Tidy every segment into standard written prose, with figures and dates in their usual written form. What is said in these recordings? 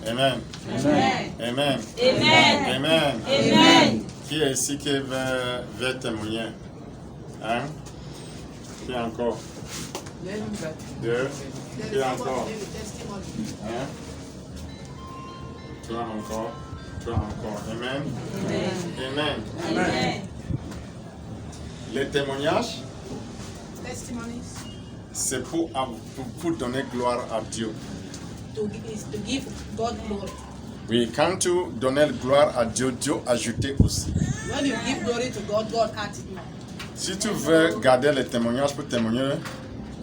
Amen. Amen. Amen. Amen. Amen. Amen. Qui est ici qui veut témoigner? Hein? Qui encore? Deux. Qui encore? Hein? Toi encore. Toi encore. Amen. Amen. Amen. Les témoignages, Testimonies c'est pour donner gloire à Dieu. is to give God glory. Oui, quand tu donnais gloire à Dieu, Dieu ajoutait aussi. When you give glory to God, God adds it more. Si tu veux garder les témoignages pour témoigner,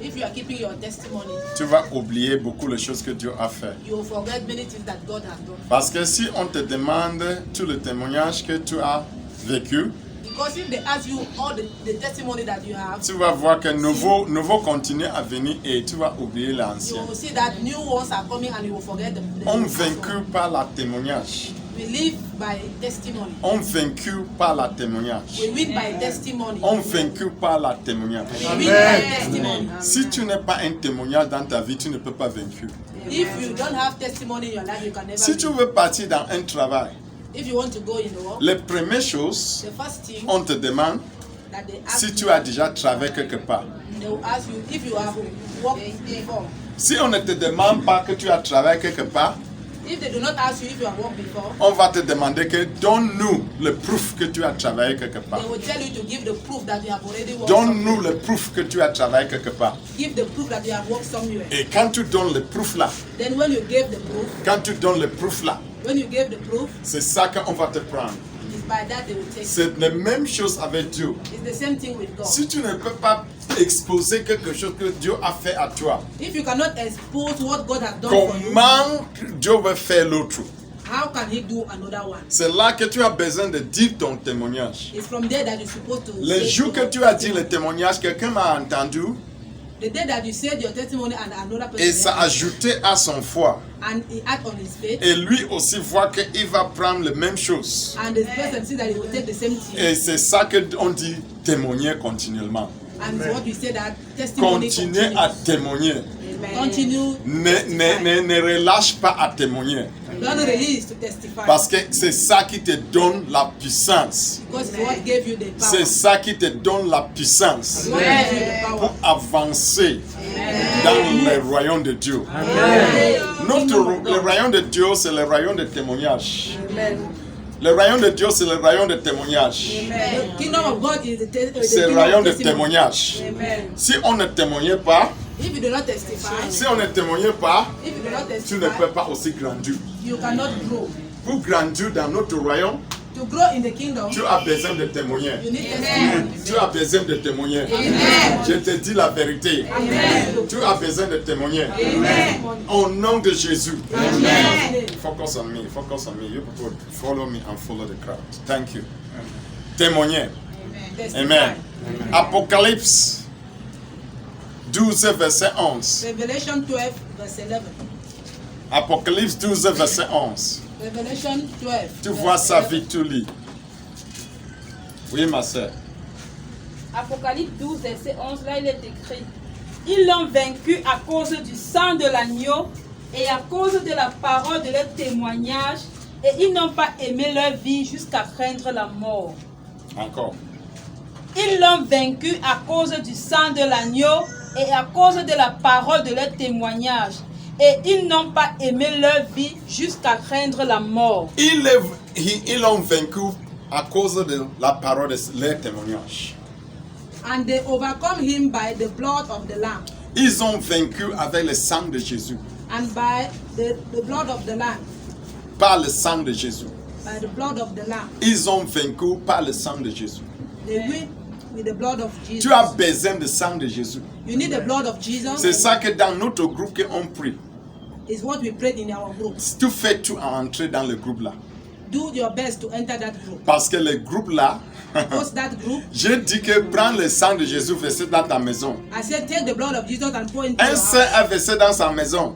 If you are keeping your testimony, tu vas oublier beaucoup les choses que Dieu a fait. you will forget many things that God has done. Parce que si on te demande tous les témoignages que tu as vécu, Because if they ask you all the testimony that you have, tu vas voir que nouveau continue à venir et tu vas oublier you l'ancien. will see that new ones are coming and you will forget the On past one. vaincu par la témoignage. We live by testimony. On vaincu par la témoignage. We win by testimony. On vaincu par la témoignage. We win by testimony. Si tu n'as pas un témoignage dans ta vie, tu ne peux pas vaincre. If you don't have testimony in your life, you can never Si tu win. veux partir dans un travail, If you want to go in the world, les premières choses, the first thing on te demande that they ask si tu you, as déjà travaillé quelque part. they will ask you if you have worked before. Si on ne te demande pas que tu as travaillé quelque part, If they do not ask you if you have worked before, on va te demander que donne-nous le proof que tu as travaillé quelque part. they will tell you to give the proof that you have already worked. Donne-nous le proof que tu as travaillé quelque part. Give the proof that you have worked somewhere. Et quand tu donnes le proof là, Then when you gave the proof, when you gave the proof, c'est ça qu'on va te prendre. it's by that they will take it. C'est la même chose avec Dieu. It's the same thing with God. Si tu ne peux pas exposer quelque chose que Dieu a fait à toi, If you cannot expose what God has done for you, comment Dieu va faire l'autre? how can He do another one? C'est là que tu as besoin de dire ton témoignage. It's from there that you're supposed to Le say jour que your tu as dit testimony. le témoignage, quelqu'un m'a entendu The day that you said your testimony and another person et ça a ajouté à son foi. and he act on his faith, Et lui aussi voit qu'il va prendre la même chose. and the person sees that he will take the same thing. Et c'est ça qu'on dit témoigner continuellement. And it's what we say that testimony Continuez à continues. témoigner. Continue. Ne relâche pas à témoigner. Don't release to testify. Parce que c'est ça qui te donne la puissance. Because it's what gave you the power. C'est ça qui te donne la puissance It's what gives you the power. pour avancer dans le royaume de Dieu. Le royaume de Dieu, c'est le royaume de témoignage. Le royaume de Dieu, c'est le royaume de témoignage. The kingdom of God is the C'est le kingdom royaume of de testimony. témoignage. Si on ne témoignait pas, If you do not testify, si on ne témoignait pas, if you do not tu ne testify, peux pas aussi grandir. you cannot grow. Pour grandir dans notre royaume, To grow in the kingdom, tu as besoin de témoigner. you need testimony. Tu as besoin de témoigner. Je te dis la vérité. Tu as besoin de témoigner. Au nom de Jésus. Focus on me. Focus on me. You people follow me and follow the crowd. Thank you. Témoigner. Testify. Amen. Apocalypse 12, verset 11. Revelation 12, verse 11. Apocalypse 12, verset 11. Revelation 12. Tu verse vois ça 11. vite, tu lis. Oui, ma soeur. Apocalypse 12, verset 11, là il est écrit: Ils l'ont vaincu à cause du sang de l'agneau et à cause de la parole de leur témoignage, et ils n'ont pas aimé leur vie jusqu'à craindre la mort. Encore. Ils l'ont vaincu à cause du sang de l'agneau et à cause de la parole de leur témoignage, et ils n'ont pas aimé leur vie jusqu'à craindre la mort. Ils l'ont vaincu à cause de la parole de leur témoignage. And they overcome him by the blood of the Lamb Ils ont vaincu avec le sang de Jésus. and by the blood of the Lamb. Par le sang de Jésus. By the blood of the Lamb. Ils ont vaincu par le sang de Jésus. They win with the blood of Jesus. Tu as besoin du sang de Jésus. You need the blood of Jesus. C'est ça que dans notre groupe qu'on prie. Is what we prayed in our group. Tu fais tout à entrer dans le groupe là. Do your best to enter that group. Parce que le groupe là, Post that group. je dis que prends le sang de Jésus, verser dans ta maison. I said take the blood of Jesus and pour into Un your saint house. a versé dans sa maison.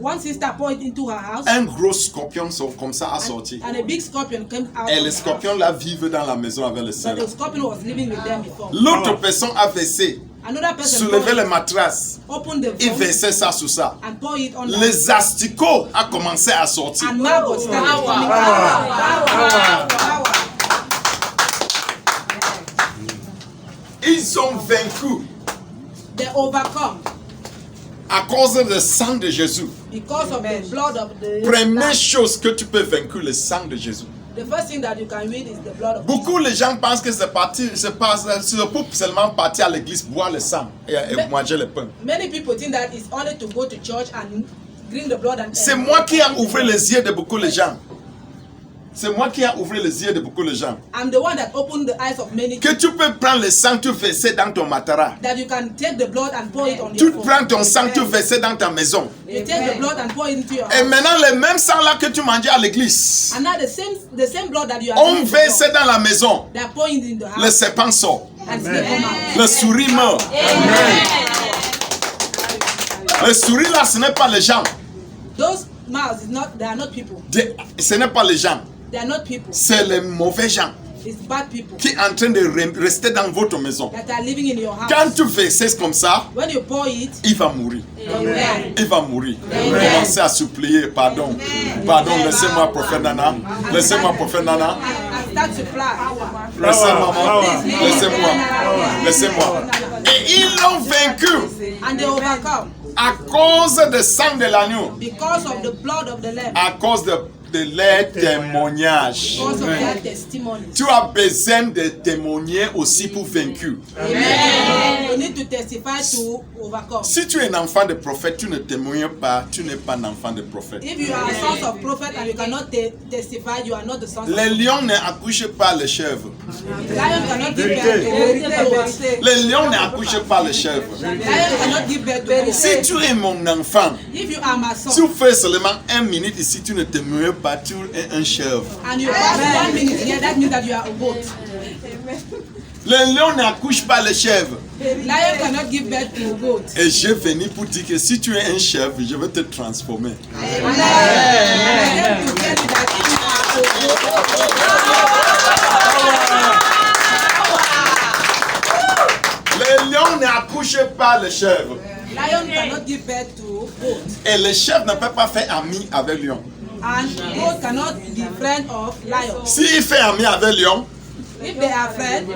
One sister pour it into her house. Un gros scorpion comme ça a sorti. And a big scorpion came out. Et of le the scorpion house. là vivait dans la maison avec le saint. But the scorpion was living with them before. L'autre personne a versé. Another person soulevait les matraces opened the et phone versait ça sur ça. and pour it on Les asticots a commencé à sortir. and maggots started coming out. Ils ont vaincu They overcome à cause du sang de Jésus. because of the blood of the Première chose que tu peux vaincre, le sang de Jésus. The first thing that you can read is the blood of Beaucoup les gens pensent que c'est pour seulement partir à l'église, boire le sang et manger le pain. Many people think that it's only to go to church and drink the blood and C'est moi qui ai ouvert les yeux de beaucoup de gens. C'est moi qui ai ouvert les yeux de beaucoup de gens. I'm the one that opened the eyes of many Que tu peux prendre le sang, tu verser dans ton matara. that you can take the blood and pour it on Tu your phone. prends ton sang, tu verses dans ta maison. You take the blood and pour it into your Et house. maintenant, le même sang là que tu mangeais à l'église, And now the same blood that you are on drinking, verse dans la maison. they are pouring it in the Le house serpent sort. and snake come out. Le souris meurt. Le souris là, ce n'est pas les gens. Those mouths is not they are not people. Ce n'est pas les gens. They are not people. C'est les mauvais gens It's bad people qui sont en train de rester dans votre maison. that are living in your house. Quand tu verses comme ça, When you pour it, il va mourir. they will die. Il va mourir. Commencez à supplier, pardon. Pardon, laissez-moi, prophète Nana. Laissez-moi, prophète Nana. And start to fly. Laissez-moi, maman. Laissez-moi. Laissez-moi. Et ils l'ont vaincu And they overcome à cause du sang de l'agneau, because of the blood of the lamb, à cause de leur témoignage. because of their testimony. Tu as besoin de témoigner aussi pour vaincre. Amen. You need to testify to overcome. Si tu es un enfant de prophète, tu ne témoignes pas, tu n'es pas un enfant de prophète. If you are a son of prophet and you cannot testify, you are not the son of Les lions n'accouchent pas les chèvres. Lion cannot give birth to goat. Les lions n'accouchent pas les chèvres. Lion cannot give birth to goat. Si tu es mon enfant, If you are my tu son fais seulement 1 minute ici, tu ne témoignes pas, tu es un chèvre. and you pass 1 minute here, that means that you are a goat. Les lions n'accouchent pas les chèvres. Lion cannot give birth to a goat. Et je venu pour dire que si tu es un chèvre, je vais te transformer. Amen. I came to tell you that if you are a goat, Les lions n'accouchent pas les chèvres. lion cannot give birth to goat. Et les chèvres ne peuvent pas faire ami avec lion. And goat cannot be friend of lion. S'il fait ami avec lion, If they are friends,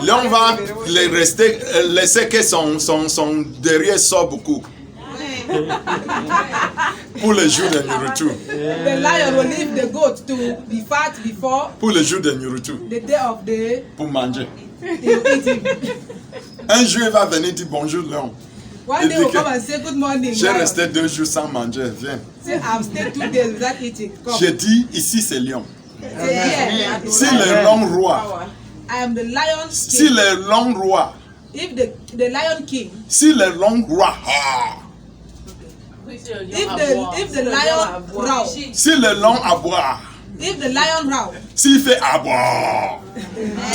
lion va laisser que son derrière sort beaucoup. Pour le jour de nourriture. the lion will leave the goat to be fat before Pour le jour de nourriture. the day of the Pour manger. he will eat him. Un jour, il va venir dire bonjour, lion. One day will come and say good morning. J'ai lion. resté 2 jours sans manger. Viens. Say I've stayed 2 days without eating. Come. J'ai dit, ici c'est lion. Say yeah. Si le lion roi, I am the lion si king. le lion roi, If the lion king, si le lion roi, if the lion roar, si le lion aboie, if the lion roar, s'il fait aboie,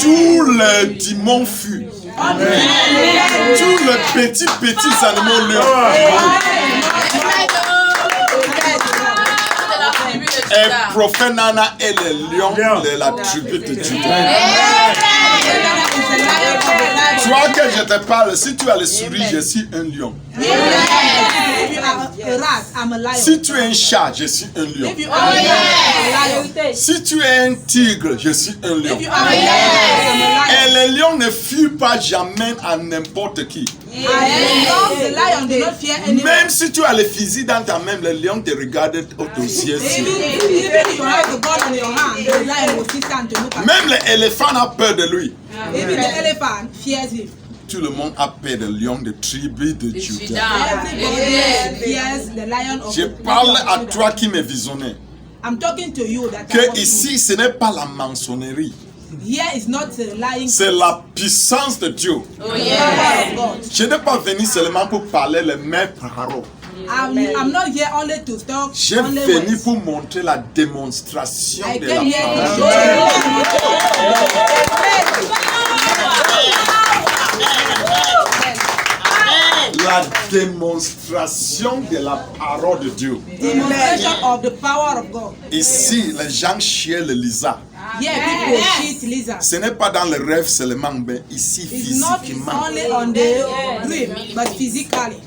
tous les démons fuient. Tous les petits animaux lions. Et prophète Nana est le lion de la tribu de Juda. Tu vois que je te parle, si tu as le souris, je suis un lion. If you are a rat, I'm a lion. Si tu es un chat, je suis un lion. If you are a lion, Si tu es un tigre, je suis un lion. if you are a lion, I'm a Et lion. les lions ne fuient pas jamais à n'importe qui. And the lion do not fear anyone. Même si tu as le fusil dans ta main, le lion te regarde au ciel. Even if you have the gun on your hand, the lion will sit down to look at Même l'éléphant a peur de lui. you. Even the elephant fears him. Tout le monde a peur de lion de tribu de Juda. Everybody fears the lion of Je the parle tribe à of toi Judah. qui me visionnais I'm talking to you that I que want ici ce n'est pas la maçonnerie, to- here is not lying. c'est la puissance de Dieu. Power of God. Je n'ai pas venu seulement pour parler les mêmes paroles. I'm not here only to talk J'ai only venu words. pour montrer la démonstration I de la came here to parole. La démonstration de la parole de Dieu. Demonstration of the power of God. Ici, les gens chiaient le lisa. Here people cheat lizards. Ce n'est pas dans le rêve seulement, mais ici It's not physiquement. only on the dream, but physically.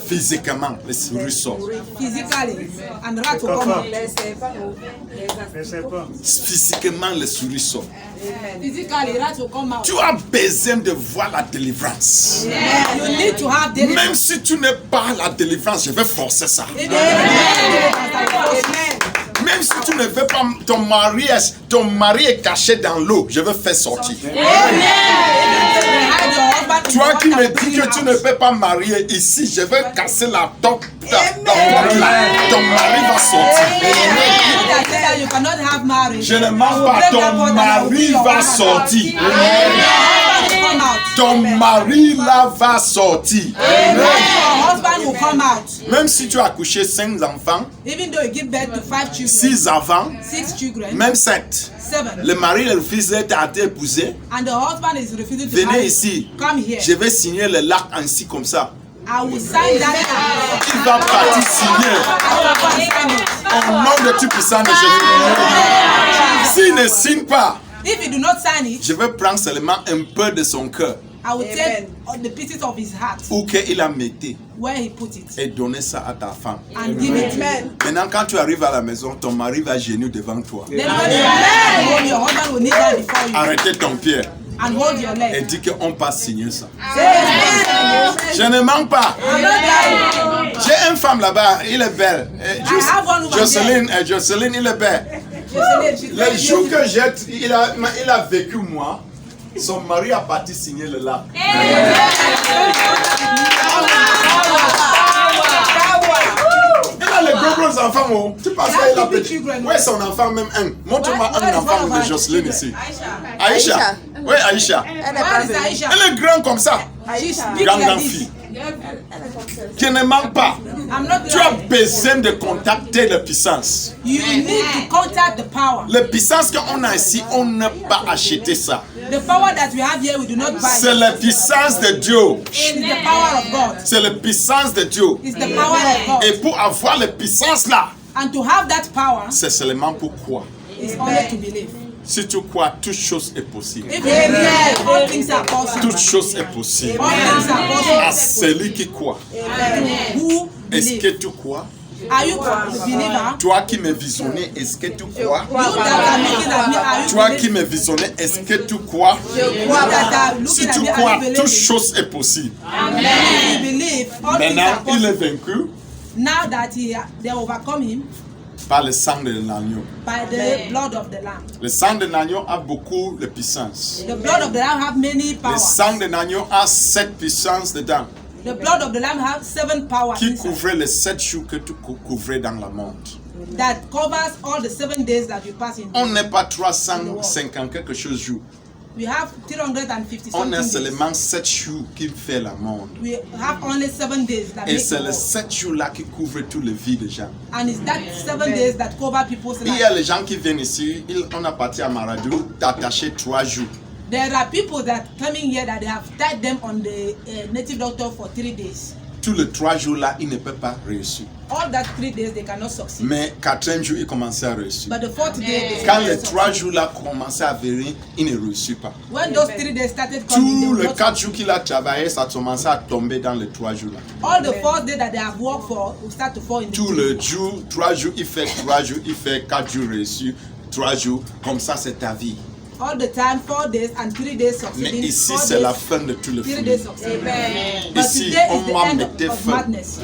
Physiquement, les souris sortent. Physically. And rat will come out. Physiquement, les souris sortent. Physically, rat will come out. Tu as besoin de voir la délivrance. You need to have deliverance. Même si tu n'es pas la délivrance, je vais forcer ça. Amen. Même si tu ne veux pas, ton mari est caché dans l'eau, je vais faire sortir. Toi qui me dis que tu ne peux pas marier ici, je vais casser la porte. Ton mari va sortir. Je ne mens pas, ton mari va sortir. Ton mari là va sortir. Même si tu as accouché 5 enfants, Even though you give birth to 5 children, 6 enfants, 6 children, même 7. 7, Le mari et le fils d'être épousé. and the husband is refusing to Venez marry, ici. come here. Je vais signer le lac ainsi comme ça. I will sign that. Il va partir signer au nom de tout puissant de Jésus. S'il ne signe pas, If you do not sign it, je vais prendre seulement un peu de son cœur I will take the pieces of his heart où qu'il a mis where he put it et donner ça à ta femme. and give it. Maintenant, quand tu arrives à la maison, ton mari va genoux devant toi. Then when you are home, your husband will kneel down before you Arrêtez ton pied and hold your et leg. dis qu'on va signer ça. Amen. Je ne mens pas. I'm not lying. J'ai une femme là-bas, il est belle. have one woman Jocelyne, il est belle. She's Le very jour beautiful. que il a vécu moi, son mari a parti signer le lac. Il a les gros enfants, oh. Tu penses qu'il a petit. Où est son enfant, même un? Montre-moi un enfant de Jocelyne ici. Aïcha. Oui, Aïcha. Where is Aisha? Elle est grande comme ça. She's big Grande like fille. this. Qui ne manque pas. I'm not Tu as lying. besoin de contacter la puissance. You need to contact the power. La puissance qu'on a ici, on n'a pas acheté ça. The power that we have here, we do not buy. C'est la puissance de Dieu. It is the power of God. C'est la puissance de Dieu. It's the power of Et God. pour avoir la puissance là, And to have that power c'est seulement pour croire. is only to believe. Si tu crois, toute chose est possible. If you believe, all things are possible. Toute chose est possible. All things are À possible. celui qui croit. Who Est-ce que believe? tu crois? Are you a believer? Toi qui me visionnais, est-ce que tu crois? You that are looking at me, are you Toi qui believing? me visionnais, est-ce que tu crois? You that are Si looking at tu me, are crois, you toute believing? chose est possible. And if you believe, all things Maintenant, are il est possible. vaincu Now that they overcome him par le sang de l'agneau. by the blood of the Lamb. Le sang de l'agneau a beaucoup de puissance. The blood of the Lamb have many Le powers. sang de l'agneau a 7 puissances dedans The blood of the Lamb have 7 powers qui inside couvrait les 7 jours que tu couvrais dans le monde. that covers all the 7 days that you pass in. On n'est pas 350 quelque chose jours. We have 350 On something a days. seulement 7 jours qui fait le monde. We have only 7 days that Et make c'est the les world. 7 jours-là qui couvrent toutes les vies des gens. And it's that 7 days that cover people's Il y a lives. les gens qui viennent ici, on a parti à Maradou, t'attacher 3 jours. There are people that coming here that they have tied them on the native doctor for 3 days. Tous les 3 jours-là, ils ne peuvent pas réussir. All that 3 days they cannot succeed. Mais 4e jour, ils commençaient à réussir. But the 4th day they Quand cannot les succeed. 3 jours-là commençaient à venir, ils ne réussissent pas. When those 3 days started coming, they Tous will les not 4 jours qu'il a travaillé, ça commençait à tomber dans les 3 jours-là. all the 4th day that they have worked for will start to fall in the Tous day. les jours, 3 jours, il fait 3 jours, il fait 4 jours réussis, 3 jours, comme ça c'est ta vie. All the time, 4 days and 3 days Mais succeeding. ici 4 c'est days, la fin de tout le 3 film. days succeeding. But Ici, today is on the va end mettre of fin. madness.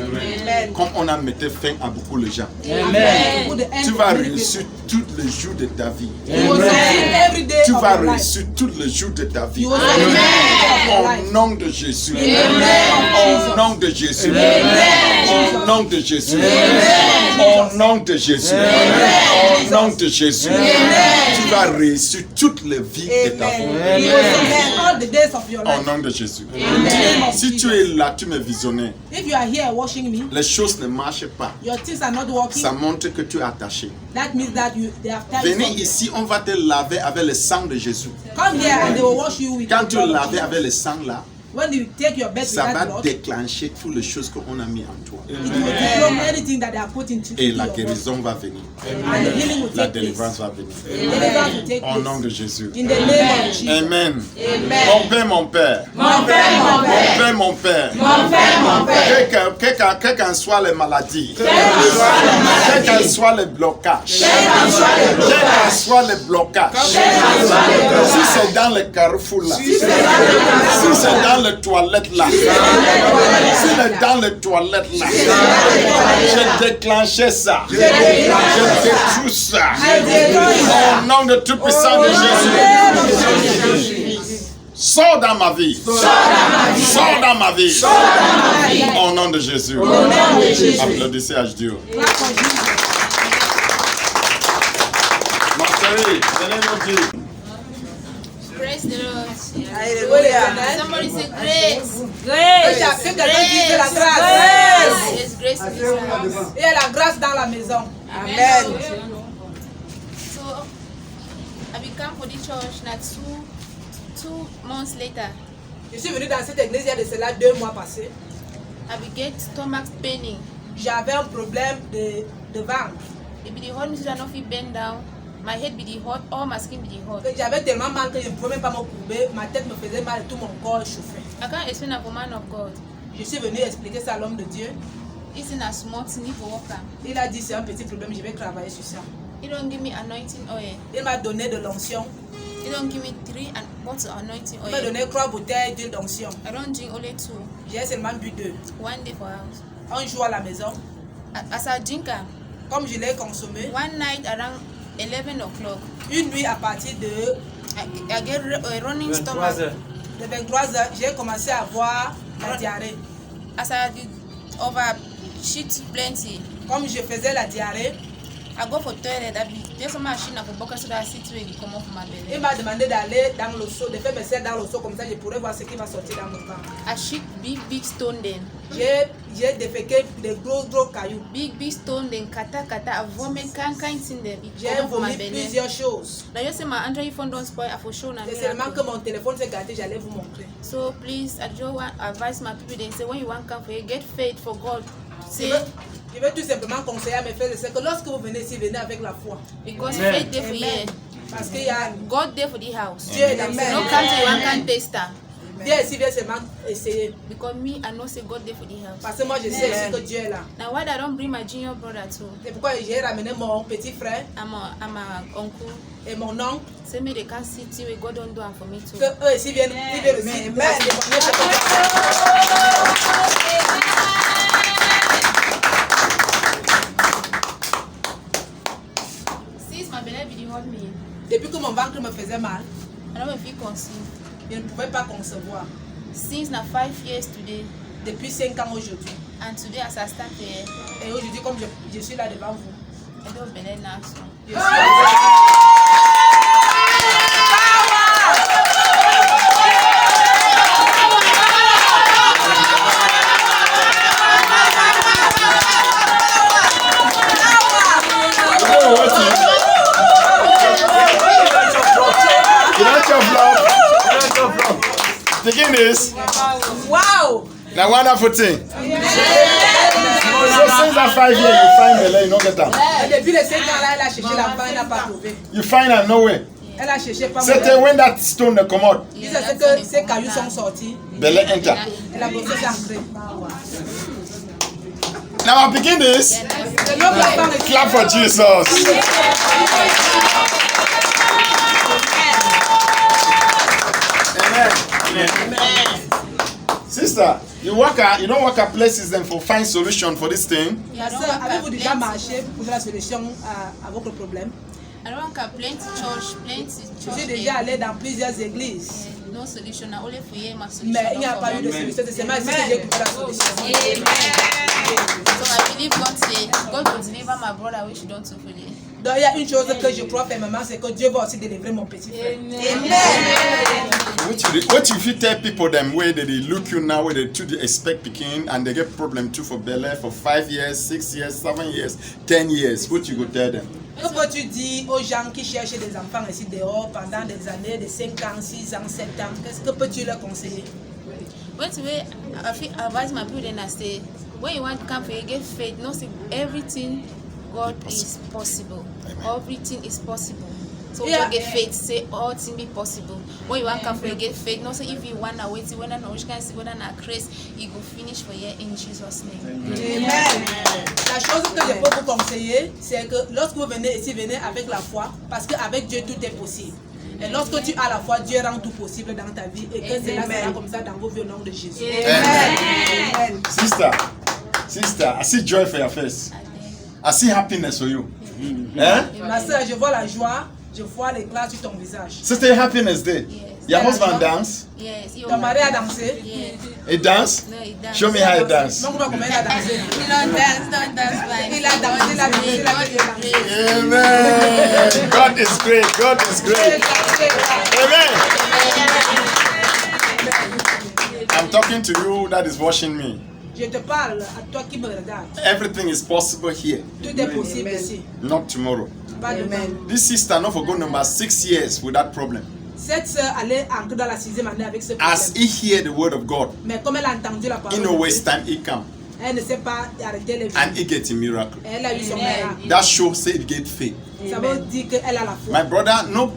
Comme on a mis fin à beaucoup de gens. Amen. Put the end Tu of vas many réussir people. tous les jours de ta vie. You will succeed every day Tu of vas your life. réussir tous les jours de ta vie. You will succeed every day of your Au life. nom de Jésus. Amen. Au nom de Jésus. Amen. Au nom de Jésus. Au nom de Jésus. Au nom de Jésus. Tu vas réussir toutes les vies de ta vie. You will succeed all the days of your Au life. nom de Jésus. In the name of Si tu Jesus. es là, tu me visionnais, If you are here watching me, les choses ne marchent pas. your things are not working. Ça montre que tu es attaché. That means that they have tied you Venez something. ici, on va te laver avec le sang de Jésus. Come here and they will wash you with Quand the tu blood of laves Jesus. avec le sang là, When you take your bed with ça that va blood, déclencher toutes les choses qu'on a mis en toi. it will anything that they are put into Et la your guérison va venir. and the healing will La take place. délivrance va venir. Deliverance will take Au nom place. de Jésus. In the name of Jesus. Amen. Mon Père, mon Père. Mon Père, mon Père. Mon Père, mon Père. Mon Père, mon Père. Quelles qu'en soient les maladies, quels qu'en soient les blocages, quels qu'en soient les blocages, si c'est dans le carrefour là, si c'est dans les toilettes là, si c'est dans les toilettes là, je déclenchais ça, je détruis ça, au nom de tout puissant de Jésus. Sors dans ma vie. Sors dans ma vie. Au nom de Jésus. Applaudissez à Dieu. Ma chérie, donnez-nous Dieu. Praise the Lord. Hallelujah. Somebody say grace. Que quelqu'un dise la grâce. There's grace in this house. Il y a la grâce dans la maison. Amen. So I become for the church now 2 months later. Je suis venu dans cette église il y a de cela 2 mois passés. I began stomach paining. J'avais un problème de ventre. It be the hot music that not fit bend down. My head be the hot, all my skin be the hot. J'avais tellement mal que je ne pouvais même pas me courber. Ma tête me faisait mal et tout mon corps chauffait. I can't explain that for man of God. Je suis venu expliquer ça à l'homme de Dieu. It's in a small thing for worker. Il a dit c'est un petit problème, je vais travailler sur ça. He don't give me anointing oil. Il m'a donné de l'onction. He don't give me 3 bottles of anointing Il m'a oil. donné 3 bouteilles d'huile d'onction. I don't drink only 2. J'ai seulement bu 2. One day for house. Un jour à la maison, As a drinker, comme je l'ai consommé, one night around 11 o'clock, une nuit à partir de I get a running stomach. 23h, j'ai commencé à avoir la diarrhée. As I did over shit plenty, Comme je faisais la diarrhée, I go for toilet. There's some machine for bucket so that I see to it come off my il belly. m'a demandé d'aller dans le seau, de faire mes selles dans le seau, comme ça je pourrais voir ce qui va sortir dans mon ventre. I shit big stone then. J'ai déféqué des gros cailloux. Big stone then kata. I vomit kind thing them. It J'ai come off my vomi belly. plusieurs choses. Now you say my Android phone don't spoil. I for show now. C'est seulement que mon téléphone s'est gâté, j'allais vous montrer. So please, I just want advise my people. They say when you want come for you, get faith for God. Say Je veux tout simplement conseiller à mes frères et sœurs que lorsque vous venez ici, venez avec la foi. because faith there for you. Parce qu'il y a God there for the house. Dieu est dans No cette come to you one can taster. Dieu ici vient seulement essayer. Because me, I know say God there for the house. Parce que moi je sais aussi que Dieu est là. Now why I don't bring my junior brother too? C'est pourquoi j'ai ramené mon petit frère I'm a uncle. et mon oncle. Say me they can see till God don't do it for me too. Que eux ici viennent, ils viennent aussi. Since my belly be hurt me, Depuis que mon ventre me faisait mal, I don't feel conceived. je ne pouvais pas concevoir. Since now 5 years today, Depuis 5 ans aujourd'hui. and today as I stand here, Et aujourd'hui, comme je suis là devant vous, I don't belly now. So. je suis Begin this. Wow! Now wonderful thing. So since that 5 years you find the you don't get them. Et depuis les 5 ans là, elle a cherché l'enfant, elle n'a pas trouvé. You find her nowhere. Elle a cherché pas C'était when that stone come out, Dis à ce que ces cailloux sont sortis. belly enter. Elle a bossé s'ancrer. Now I begin this. Le nom de la femme est Clap for Jesus. Amen. Sister, you don't work at places then for find solution for this thing. Ma soeur, avez-vous déjà marché pour trouver la solution à votre problème? I don't want plenty church, plenty Je church. suis déjà allé dans plusieurs églises, No solution. I only for you my solution. mais il n'y a not pas for eu de me. solution. C'est seulement ici que Dieu trouve la solution. So I believe God say God will deliver my brother which you don't fully. Donc il y a une chose que je crois fermement, c'est que Dieu va aussi délivrer mon petit frère. What if you tell people them way that they look you now, where they too they expect picking and they get problem too for belly for 5 years, 6 years, 7 years, 10 years. What you go tell them? Que peux-tu dire aux gens qui cherchent des enfants ici dehors pendant des années, de 5 ans, 6 ans, 7 ans? Qu'est-ce que peux-tu leur conseiller? When I feel advise my people, then I say, when you want to come for you get faith, no say everything God is possible. Everything is possible. So you get faith, say all things be possible. When you want to come for you get faith, no say if you want to wait, when I know which can see when I Christ, you go finish for you in Jesus' name. Amen. La chose que je peux vous conseiller, c'est que lorsque vous venez ici, venez avec la foi, parce qu'avec Dieu tout est possible. Et lorsque tu as la foi, Dieu rend tout possible dans ta vie et que cela sera comme ça dans vos vies au nom de Jésus. Amen. Sister, I see joy for your face. I see happiness for you. Ma soeur, je vois la joie, je vois l'éclat sur ton visage. Sister, happiness there. Yes. Your husband dance? Yes. Ton mari a dansé? Yes. He dance? No, he dance. Show me how he dance. Donc, comment il a dansé? Don't dance like Il a dansé, il a dansé, il a dansé. Amen. God is great. God is great. Amen. I'm talking to you that is watching me. Je te parle à toi qui me regarde. Everything is possible here, Tout est possible ici. not tomorrow. Pas demain. This sister not for go number 6 years with that problem. Cette sœur allait entrer dans la 6e année avec ce As problème. he hear the word of God, Mais comme elle a entendu la parole, in no waste time he come elle ne sait pas arrêter les vies. and he get a miracle. Elle a eu son miracle. That shows say it get faith. Ça veut dire qu'elle a la foi. My brother, no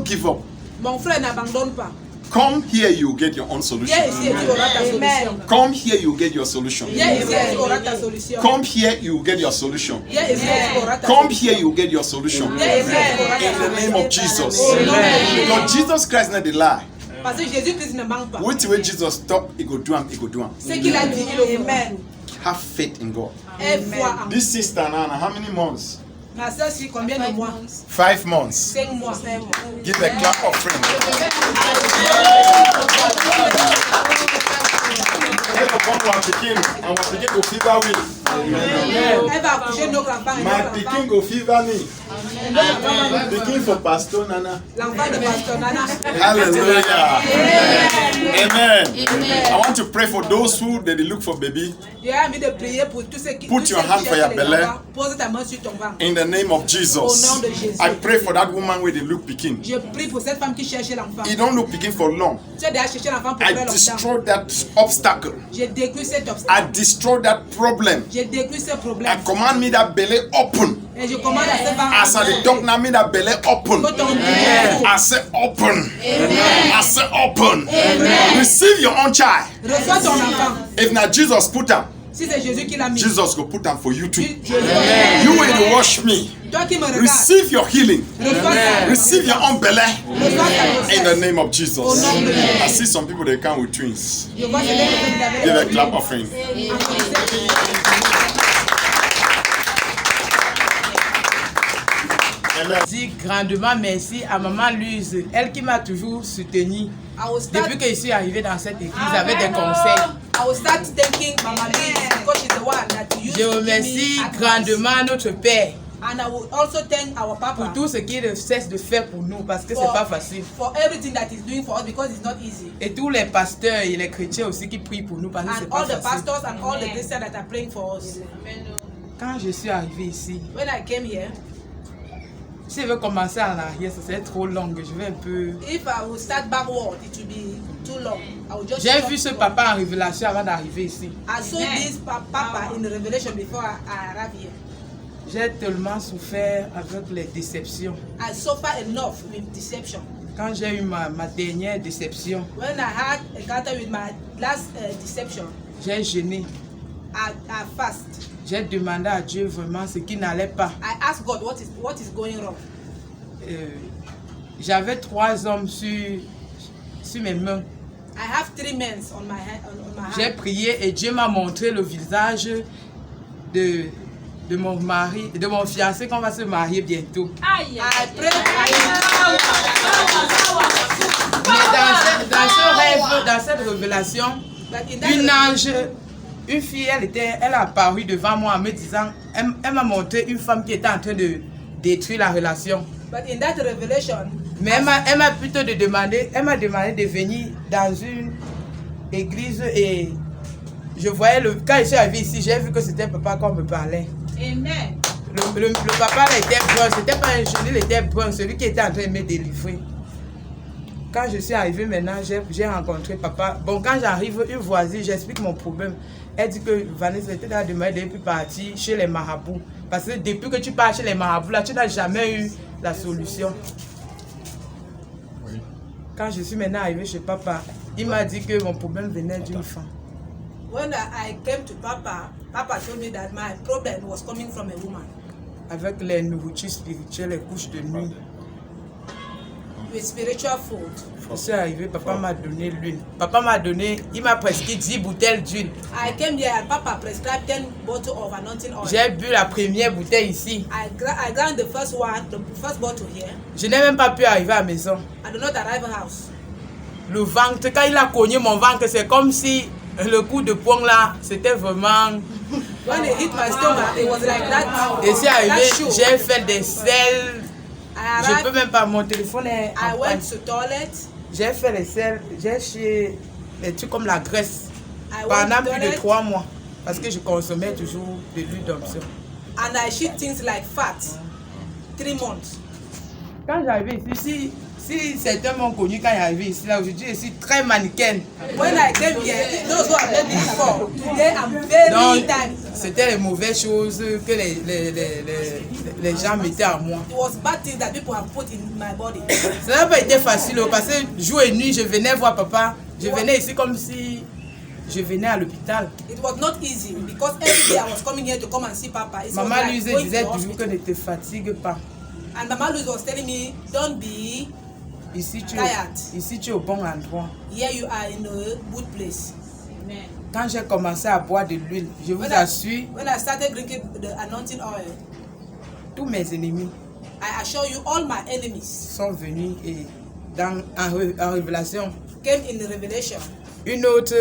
give up. Mon frère, n'abandonne pas. Come here, you get your own solution. Viens ici et tu auras ta solution. Come here, you get your solution. Viens ici et tu auras ta solution. Come here, you get your solution. Viens ici et tu auras ta Come solution. here, you get your solution. Viens ici et tu auras ta In the solution. name of Jesus. Au nom de Jésus. Because Jesus Christ not the lie. Parce que Jésus-Christ ne manque pas. Wait till Jesus talk, he go do him, he go do him. Ce qu'il a dit, il le fera. Have faith in God. Elle foi en This sister Nana, how many months? ma soeur, sur combien de mois? 5 months. 5 mois. Give a clap offering. Elle va accoucher notre enfant. Et My notre picking enfant, go fever me. Picking for Pastor Nana. l'enfant de Pasteur Nana. Hallelujah. Amen. I want to pray for those who they look for baby. J'ai envie de prier pour tous ceux qui Put tous your ceux qui hand for cherchent your les belly. enfants. Pose ta main sur ton ventre. In the name of Au Jesus. nom de Jésus. I pray for that woman with the look picking. Je prie pour cette femme qui cherche l'enfant. He don't look picking for long. Tu as déjà cherché l'enfant pour I très longtemps. destroy that obstacle. J'ai détruit cet I obstacle. destroy that problem. J'ai détruit ce I problème. command me that belly open. Et je commande à ce As I the talk now, me that belly open. que ton Dieu I say open. I say open. Receive your own child. reçois ton enfant. If now Jesus put him, Si c'est Jésus qui l'a mis. Jesus go put him for you too. Jésus. You will wash me. Toi qui me regardes. Receive your healing. Reçois ta Receive your own belly. Reçois ta In the grossesse. name of Jesus. I see some people they come with twins. Je vois quelqu'un qui avait Give a clap offering. Amen. Je dis grandement merci à maman Luz, elle qui m'a toujours soutenu I will start, depuis que je suis arrivée dans cette église avec des conseils. I will start thanking Mama Louise because she's the one that used Je to give remercie me advice. grandement notre Père And I will also thank our pour Papa tout ce qu'il ne cesse de faire pour nous parce que c'est pas facile. for everything that he's doing for us because it's not easy. Et tous les pasteurs et les chrétiens aussi qui prient pour nous parce que c'est And pas all the facile. pastors and all the Christians that are praying for us. Quand je suis arrivée ici, When I came here, si je veux commencer en arrière, ça serait trop long. Je vais un peu. if I will start backward, it will be too long. I will just J'ai stop vu ce short. papa en révélation avant d'arriver ici. I saw this Papa in the revelation before I arrived here. J'ai tellement souffert avec les déceptions. I suffer enough with deception. Quand j'ai eu ma dernière déception, When I had a encounter with my last deception, j'ai jeûné. I fast. J'ai demandé à Dieu vraiment ce qui n'allait pas. I asked God what is going wrong. J'avais 3 hommes sur mes mains. I have 3 men on my hand. On my J'ai hand. prié et Dieu m'a montré le visage de mon mari, de mon fiancé qu'on va se marier bientôt. Aïe, I pray. Mais dans ce rêve, dans cette révélation, But in that une ange, une fille, elle a apparu devant moi en me disant, elle m'a montré une femme qui était en train de détruire la relation. But in that revelation, Mais elle m'a plutôt demandé de venir dans une église et je voyais quand je suis arrivé ici, j'ai vu que c'était papa qu'on me parlait. Amen. Le papa là était brun, c'était pas un jeune, il était brun, celui qui était en train de me délivrer. quand je suis arrivée maintenant, j'ai rencontré papa. Bon, quand j'arrive, une voisine, j'explique mon problème. Elle dit que Vanessa était là demain depuis partir chez les marabouts. Parce que depuis que tu pars chez les marabouts, là, tu n'as jamais eu la solution. Oui. Quand je suis maintenant arrivée chez papa, il m'a dit que mon problème venait d'une femme. When I came to Papa, Papa told me that my problem was coming from a woman. Avec les nourritures spirituelles, les couches de nuit. With spiritual food. Je suis arrivé, papa m'a donné l'huile. Papa m'a donné, il m'a prescrit 10 bouteilles d'huile. I came here and Papa prescribed 10 bottles of anointing oil. J'ai bu la première bouteille ici. I drank the first bottle here. Je n'ai même pas pu arriver à la maison. I did not arrive at house. Le ventre, quand il a cogné mon ventre, c'est comme si le coup de poing là, c'était vraiment... When it hit my stomach, it was like that. Et c'est arrivé, that j'ai fait des selles. I Je peux arrived, même pas, mon téléphone est I en went panne. to toilet. J'ai fait les selles, j'ai chié des trucs comme la graisse I went pendant to plus de toilet 3 mois. Parce que je consommais toujours de l'huile d'onction. and I shit things like fat. 3 months. Quand j'arrivais ici, si certains m'ont connu quand j'arrivais ici, là aujourd'hui, je suis très mannequin. When I came here, those who have met me before, today I'm very Donc, tiny. c'était les mauvaises choses que les gens mettaient à moi. It was bad things that people have put in my body. Ça n'a pas été facile parce que jour et nuit, je venais voir papa. Je venais ici comme si je venais à l'hôpital. It was not easy because every day I was coming here to come and see Papa. It was Maman like Louise going to disait the toujours que hospital. ne te fatigue pas. And Mama Louise was telling me, don't be, Ici tu, Tired. ici, tu es au bon endroit. here you are in a good place. Quand j'ai commencé à boire de l'huile, je vous When assure, when I started drinking the anointing oil, tous mes ennemis I assure you all my enemies sont venus et en révélation, came in the revelation. une autre,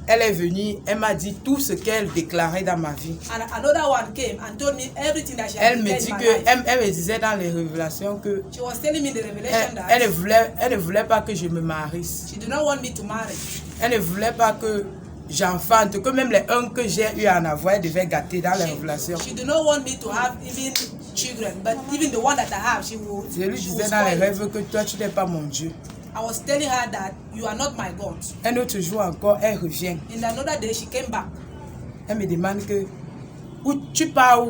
elle est venue, elle m'a dit tout ce qu'elle déclarait dans ma vie. And another one came and told me everything that she had Elle me declared dit in my que, life. elle me disait dans les révélations que She was telling me in the revelation that elle ne voulait pas que je me marie. she did not want me to marry. Elle ne voulait pas que j'enfante, que même les uns que j'ai eu à en avoir, elle devait gâter dans les révélations. She did not want me to have even children, but even the one that I have, she will. Je lui she will disais dans les spoil it. rêves que toi, tu n'es pas mon Dieu. I was telling her that you are not my God. Un autre jour encore, elle revient. In another day, she came back Elle me demande que tu pars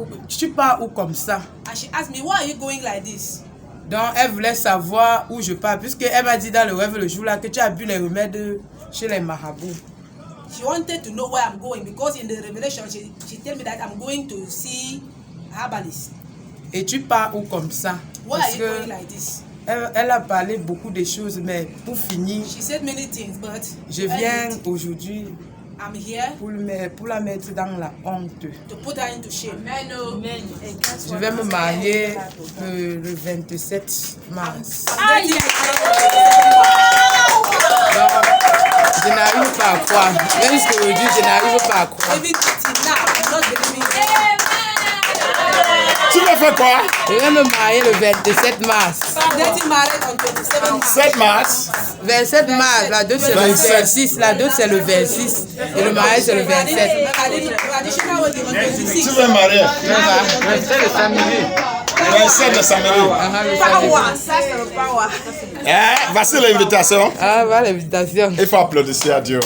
où comme ça. and she asked me, "Why are you going like this?" Donc elle voulait savoir où je pars, puisque elle m'a dit dans le rêve le jour là que tu as bu les remèdes chez les marabouts. She wanted to know where I'm going because in the revelation, she told me that I'm going to see herbalist. Et tu pars où comme ça? Why Parce are you que going like this? elle a parlé beaucoup de choses, mais pour finir, She said many things, but je viens aujourd'hui I'm here pour la mettre dans la honte. to put her into shame. Je vais me marier le 27 mars. I'm getting Donc, je n'arrive pas à croire. Même jusqu'aujourd'hui, je n'arrive pas à croire. even till now, I'm not believing it. Tu vas faire quoi? Je vais me marier le 27 mars. I'm getting married on 27 March. 7 mars. 27 mars, la date c'est le 27. 26, la date c'est le 26 et le mariage c'est le 27. Traditional wedding on 26. Tu vas marier. 27 le samedi. 27 de samedi. Voici l'invitation. Ah, voilà l'invitation. Il faut applaudir à Dieu.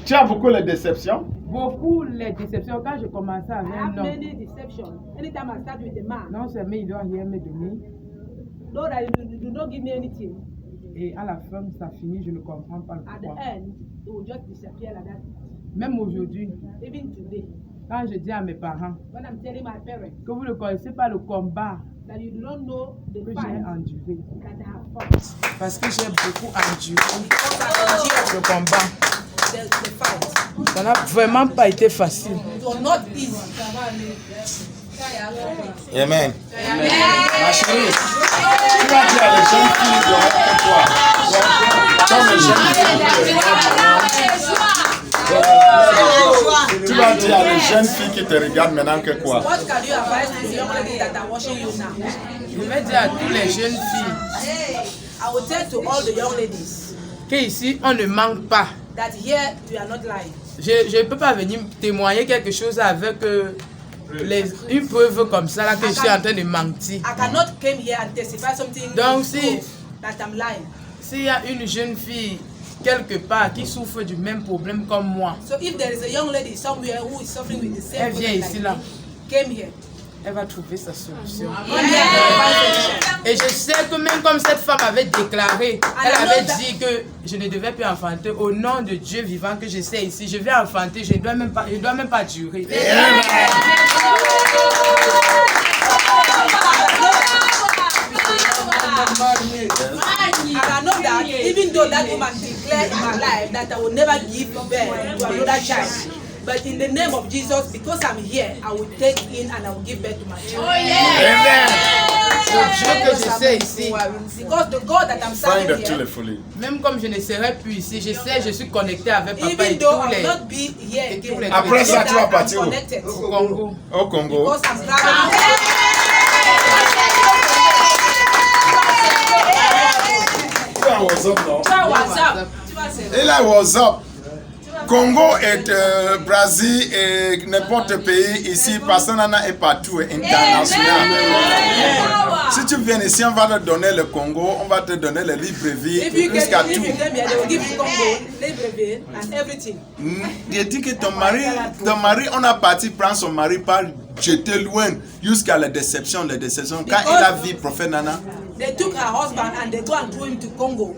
Tu as beaucoup de déceptions. Beaucoup les déceptions quand je commençais avec I un have homme. many deceptions. Anytime I start with a man, Non seulement il doit rien me donner, Lord, you do not give me anything. et à la fin ça finit, je ne comprends pas le At the pourquoi. end, it will just disappear like that. Même aujourd'hui, Even today, quand je dis à mes parents when I'm telling my parents que vous ne connaissez pas le combat that you do not know the que j'ai fight enduré, that I have fought, parce que j'ai beaucoup enduré because I endured le combat. the fight. Ça n'a vraiment pas été facile. It was not easy. Amen. Ma chérie, tu vas dire à les jeunes filles de toi. Comme les jeunes filles. Tu vas dire à les jeunes filles qui te regardent maintenant que quoi? What can you advise to the young ladies that are watching you now? Je vais dire à toutes les jeunes filles I will tell to all the young ladies qu'ici on ne manque pas. that here we are not lying. je peux pas venir témoigner quelque chose avec une preuve comme ça là que je suis en train de mentir. I cannot come here and testify something. Donc si that I'm lying. S'il y a une jeune fille quelque part qui souffre du même problème comme moi, So if there is a young lady somewhere who is suffering with the same elle vient problem ici like là, me, came here. elle va trouver sa solution. Yeah. Et je sais que même comme cette femme avait déclaré, elle avait dit que je ne devais plus enfanter. Au nom de Dieu vivant que je sais ici, je vais enfanter, je ne dois même pas durer. And I know that even though that woman declared in my life that I will never give birth to another child, but in the name of Jesus, because I'm here, I will take in and I will give birth to my child. Le Dieu que je sais ici, Because the God that I'm Fin de serving toutes here, les folies. même comme je ne serai plus ici, je sais, je suis connecté avec papa even et though tous I will les not be here tous les again, Après I know ça, tu vas that I'm partir où? connected. au Congo. Au Congo. Because I'm traveling. Tu as WhatsApp, non? WhatsApp. Il a WhatsApp. Congo et Brésil et n'importe pays ici, personne n'en a et partout international. Si tu viens ici, on va te donner le Congo, on va te donner le libre-vie If you jusqu'à get, if tout. you come here, they will give you Congo, libre and everything. Il dit que ton mari, on a parti prendre son mari par jeter loin jusqu'à la déception. Quand il a vu prophète Nana, They took her husband and they go and threw him to Congo.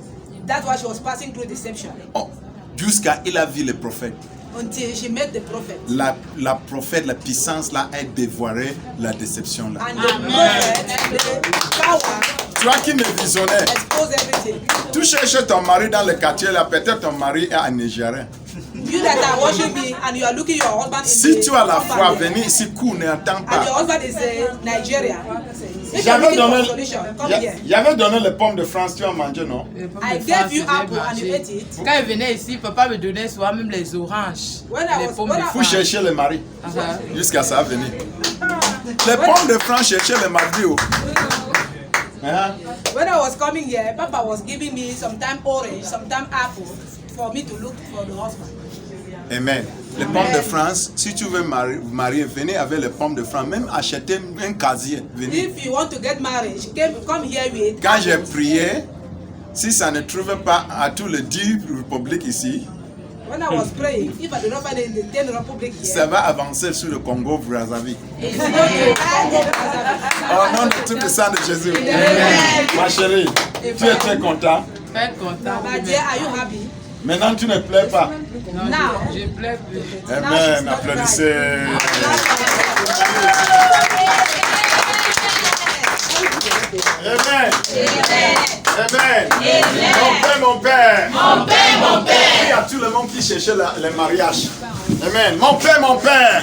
That's why she was passing through deception. oh, jusqu'à il a vu le prophète. Until she met the prophet. La prophète, la puissance là, a dévoilé la déception là. And the prophet, the power, Toi qui me visionnais, expose everything. tu cherches ton mari dans le quartier là, peut-être ton mari est en Nigérien. You that are watching me and you are looking your husband in Si the tu as la foi, company, venez ici, cours, n'entends and your pas. husband is Nigeria. If you're J'avais looking for donné, solution, come here. j'avais donné les pommes de France, tu as mangé, non? Les pommes I de gave France, you j'ai apple and you mangé. ate it. Quand il venait ici, papa me donnait souvent même les oranges. When I Les was- pommes when de I- Faut France. chercher le mari, Uh-huh. jusqu'à ça venir. Les pommes de France, chercher le mari. Oh. Hein? When I was coming here, Papa was giving me sometimes orange, sometimes apple for me to look for the husband. Amen. Les pommes de France, si tu veux marier, venez avec les pommes de France. Même acheter un casier, venez. If you want to get married, come here with. Quand j'ai prié, si ça ne trouve pas à tous les 10 républiques ici, When I was praying, if I do not find it in the 10 Republic here, ça va avancer sur le Congo Brazzaville. it's going to Congo Brazzaville. Au nom de tout le sang de Jésus. Ma chérie, tu es très content. Très content. My dear, are you happy? Maintenant, tu ne plais pas. Non, Now. je plais plus. Amen. Applaudissez. Amen. Amen. Mon père. Il y a tout le monde qui cherchait le mariage. Amen. Mon père.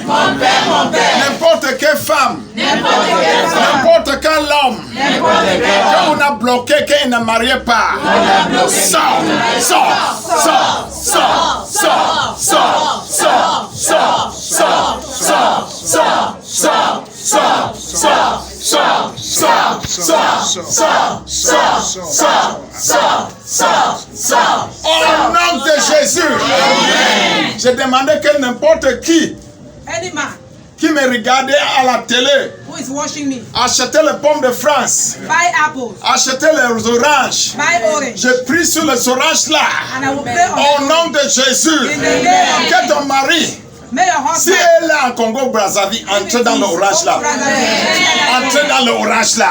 N'importe quelle femme. N'importe quel homme. Quand on a bloqué, qu'il ne mariait pas. Sors. Au nom de Jésus. J'ai demandé que n'importe qui Any man me regardait à la télé who is watching me, acheter les pommes de France, buy apples, acheter les oranges. buy orange, Je prie sur les oranges là. and I will pray Au on nom de Jésus. Que ton mari, May your si husband elle est en Congo Brazzaville, entre dans l'orage là. Entrez dans l'orage là.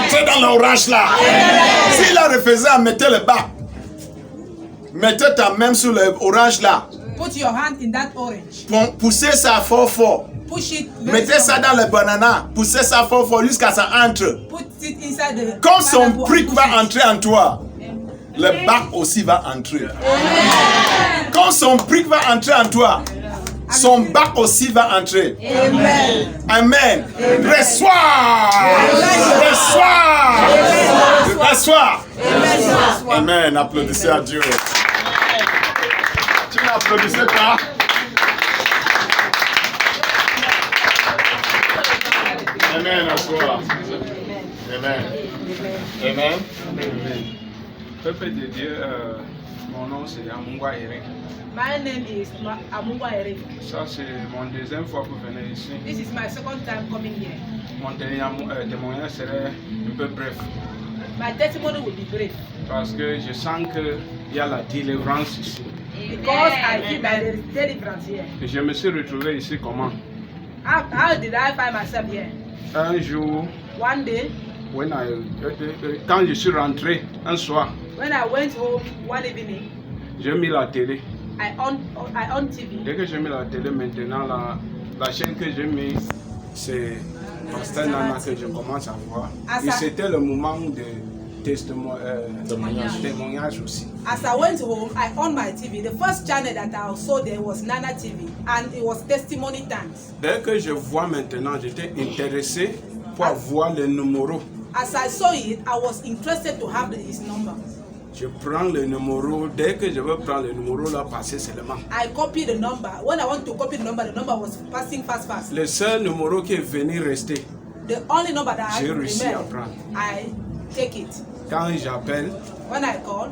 Entrez dans l'orage là. S'il a refusé à mettre le bas, mettez ta main sur l'orange là. put your hand in that orange. Poussez ça fort. Push it. very Mettez ça strong. dans le banana. Poussez ça fort jusqu'à ça entre. Put it inside the. Quand son pineapple and brique push va it. entrer en toi, le bac aussi va entrer. Quand son brique va entrer en toi, son bac aussi va entrer. Amen. Reçois. Amen. Applaudissez à Dieu. Tu n'applaudissais pas? Amen. Assois. Amen. Amen. Peuple de Dieu, mon nom c'est Amungwa Eric. My name is Amungwa Eric. Ça c'est mon deuxième fois pour venir ici. This is my second time coming here. Mon témoignage serait un peu bref. My testimony will be brief. Parce que je sens qu'il y a la délivrance ici. Because I feel that there is deliverance here. Et je me suis retrouvé ici comment? How did I find myself here? Un jour, One day, quand je suis rentré un soir, when I went home one evening, j'ai mis la télé. I on TV. Dès que j'ai mis la télé, maintenant la chaîne que j'ai mis, c'est Pasteur Nana que je commence à voir. Et c'était le moment de témoignage aussi. As I went home, I on my TV. The first channel that I saw there was Nana TV, and it was testimony times. Dès que je vois maintenant, j'étais intéressé pour voir le numéro. As I saw it, I was interested to have his number. Je prends le numéro, dès que je veux prendre le numéro là, passer seulement. I copy the number. When I want to copy the number was passing fast. Le seul numéro qui est venu rester, The only number that I j'ai réussi à remember, prendre. I take it. Quand j'appelle, When I call,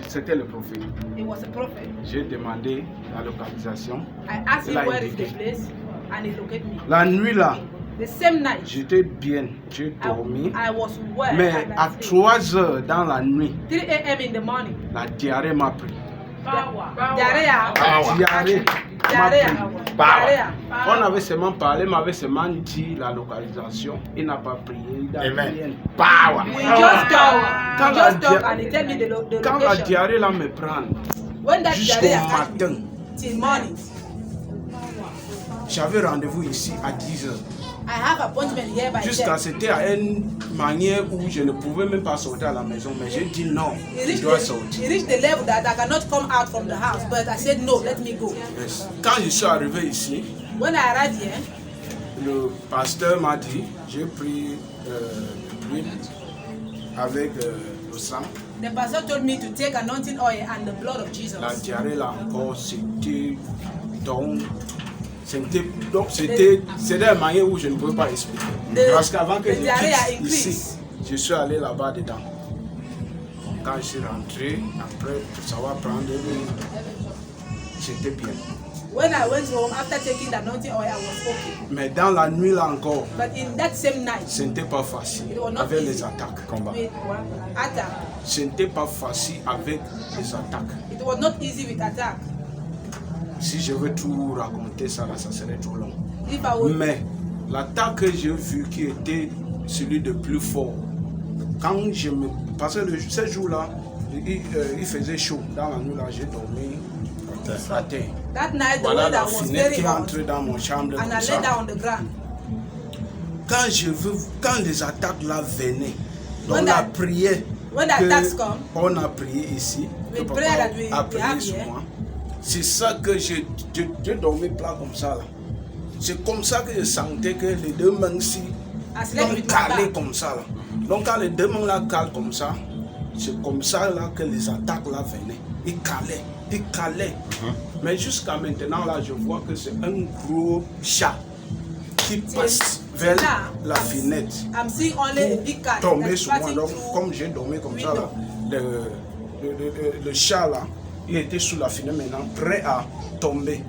c'était le prophète. it was a prophet. J'ai demandé la localisation. I asked him Là, where il is the dit. place, and he located me. La nuit là, The same night, j'étais bien, j'ai dormi. I was well. Mais and I à slept. 3 heures dans la nuit, 3 a.m. in the morning. la diarrhée m'a pris. Diarrhea. Diarrhée m'a Diarrhea. pris. Diarrhea. On avait seulement parlé, m'avait seulement dit la localisation. Il n'a pas prié, il n'a Amen. rien. Power. We just talk. Quand We la just talk, dia- and he tell me the Quand la location. diarrhée là me prend, When that jusqu'au diarrhea catch matin, me, till morning, j'avais rendez-vous ici à 10 heures. I have appointment here by Jusqu'à 10. c'était à une manière où je ne pouvais même pas sortir à la maison. Mais j'ai dit non, je dois sortir. It reached the level that I cannot come out from the house, but I said no, let me go. Yes. Quand je suis arrivé ici, When I arrived here, le pasteur m'a dit, j'ai pris l'huile avec le sang. the pastor told me to take anointing oil and the blood of Jesus. La diarrhée là encore, c'était une manière où je ne pouvais pas expliquer. Parce qu'avant que the diarrhea je quitte increased. ici, je suis allé là-bas dedans. Quand je suis rentré, après pour savoir prendre l'huile, j'étais bien. When I went home after taking the anointing oil, I was okay. Mais dans la nuit là encore, But in that same night, ce n'était pas facile It was not avec easy. les attaques. with attack, Ce n'était pas facile avec les attaques. it was not easy with attack. Si je veux tout raconter ça là, ça serait trop long. If I would, Mais l'attaque que j'ai vue qui était celui de plus fort, quand je me... Parce que ce jour-là, il faisait chaud. Dans la nuit là, j'ai dormi à terre. that night the Voilà weather la was fenêtre very qui est hot, entrée dans mon chambre. and Comme I lay ça. down on the ground. Quand les attaques là venaient, When on a that- prié. when the que attacks come, on a prié ici. Que we papa pray that we a prié have sur here. moi. C'est ça que j'ai dormi plat comme ça là. C'est comme ça que je sentais que les deux mains ici I slept l'ont with my calé back. comme ça là. Donc quand les deux mains là calent comme ça, c'est comme ça là que les attaques là venaient. Ils calaient. Mais jusqu'à maintenant là, je vois que c'est un gros chat qui passe vers now, la fenêtre. I'm seeing only a big cat Tombé that's sur moi. passing Donc, through. comme j'ai dormi comme ça, là, le chat là, il était sous la fenêtre maintenant, prêt à tomber.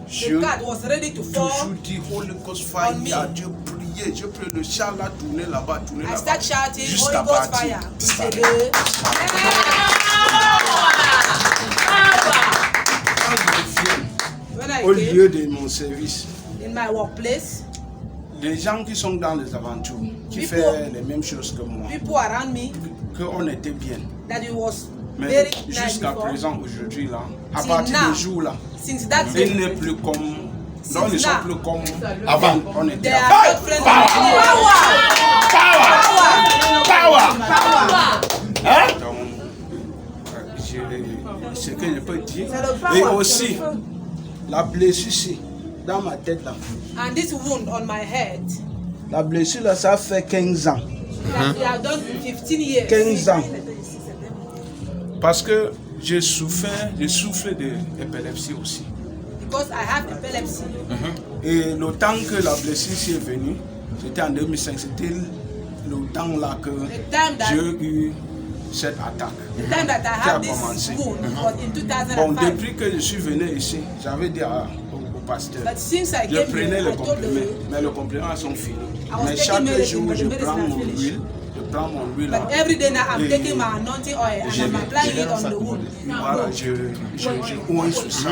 Je The cat was ready to fall. toujours dit Holy Ghost on fire, me. Dieu prier. Je prie le chat là, tourner là-bas, tourner I là-bas. start shouting, Jusqu'à Holy Ghost partir. fire. Disparaître. Quand je reviens When I au came lieu de mon service, in my workplace, les gens qui sont dans les aventures, qui People- font les mêmes choses que moi, people around me, qu'on était bien. that it was Mais very nice jusqu'à before. présent, aujourd'hui, là, à Till partir now, de ce jour-là, Since that ils day, n'est plus comme. Since Non, ils ne sont now, plus comme avant. On était they là. are not friends anymore. Donc, ce que je peux dire. C'est le power, Et c'est aussi, le feu. la blessure ici, dans ma tête là. And this wound on my head, La blessure là, ça fait 15 ans. that we have done 15 years. 15 ans. Parce que je souffre d'épilepsie aussi. Because I have epilepsy. Et le temps que la blessure ici est venue, c'était en 2005, c'était le temps là que time that- j'ai eu cette attaque. The time that I Qui a had this commencé. wound was in Bon, 2005. depuis que je suis venu ici, j'avais dit au pasteur, But since I je came prenais here, le I told comprimé, the mais le comprimé sont finis. was Mais taking chaque medicine, jour, but the je medicine prends are mon finished. huile, je prends mon huile. but là, every day now I'm et taking my anointing oil and I'm applying it on the wound. Voilà, je oins sur ça,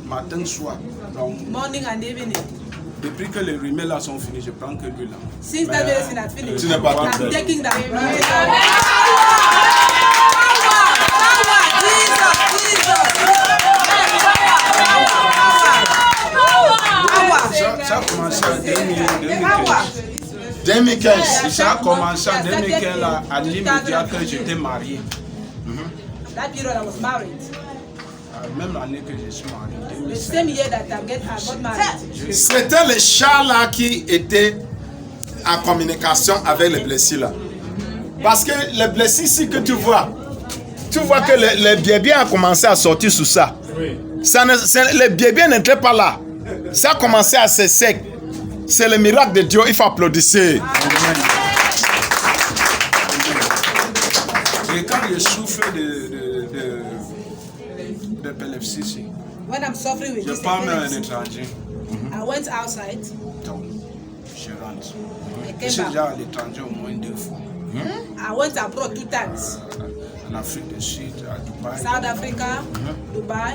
matin, soir. Donc, Morning and evening. depuis que les remèdes là sont finis, je prends que l'huile là. Since that medicine has finished, Tu n'es pas I'm toute seule. taking that. Ça a commencé en 2015. 2015. Ça a commencé en 2015 là, à l'immédiat que j'étais marié. That period I was married. Même l'année que je suis marié, The 2016. same year that I got married. C'était le chat là qui était en communication avec les blessés là. Parce que les blessés ici que tu vois que les bébés a commencé à sortir sous ça. Les bébés n'étaient pas là. Ça a commencé à se sec. C'est le miracle de Dieu, il faut applaudir. Et quand je souffre d'épilepsie ici, When I'm suffering with je this parle à un epilepsy, étranger, I went outside. donc je rentre. I Je came suis back. déjà à l'étranger au moins 2 fois. I went abroad 2 times. En Afrique du Sud, à Dubaï. South Africa, Dubai.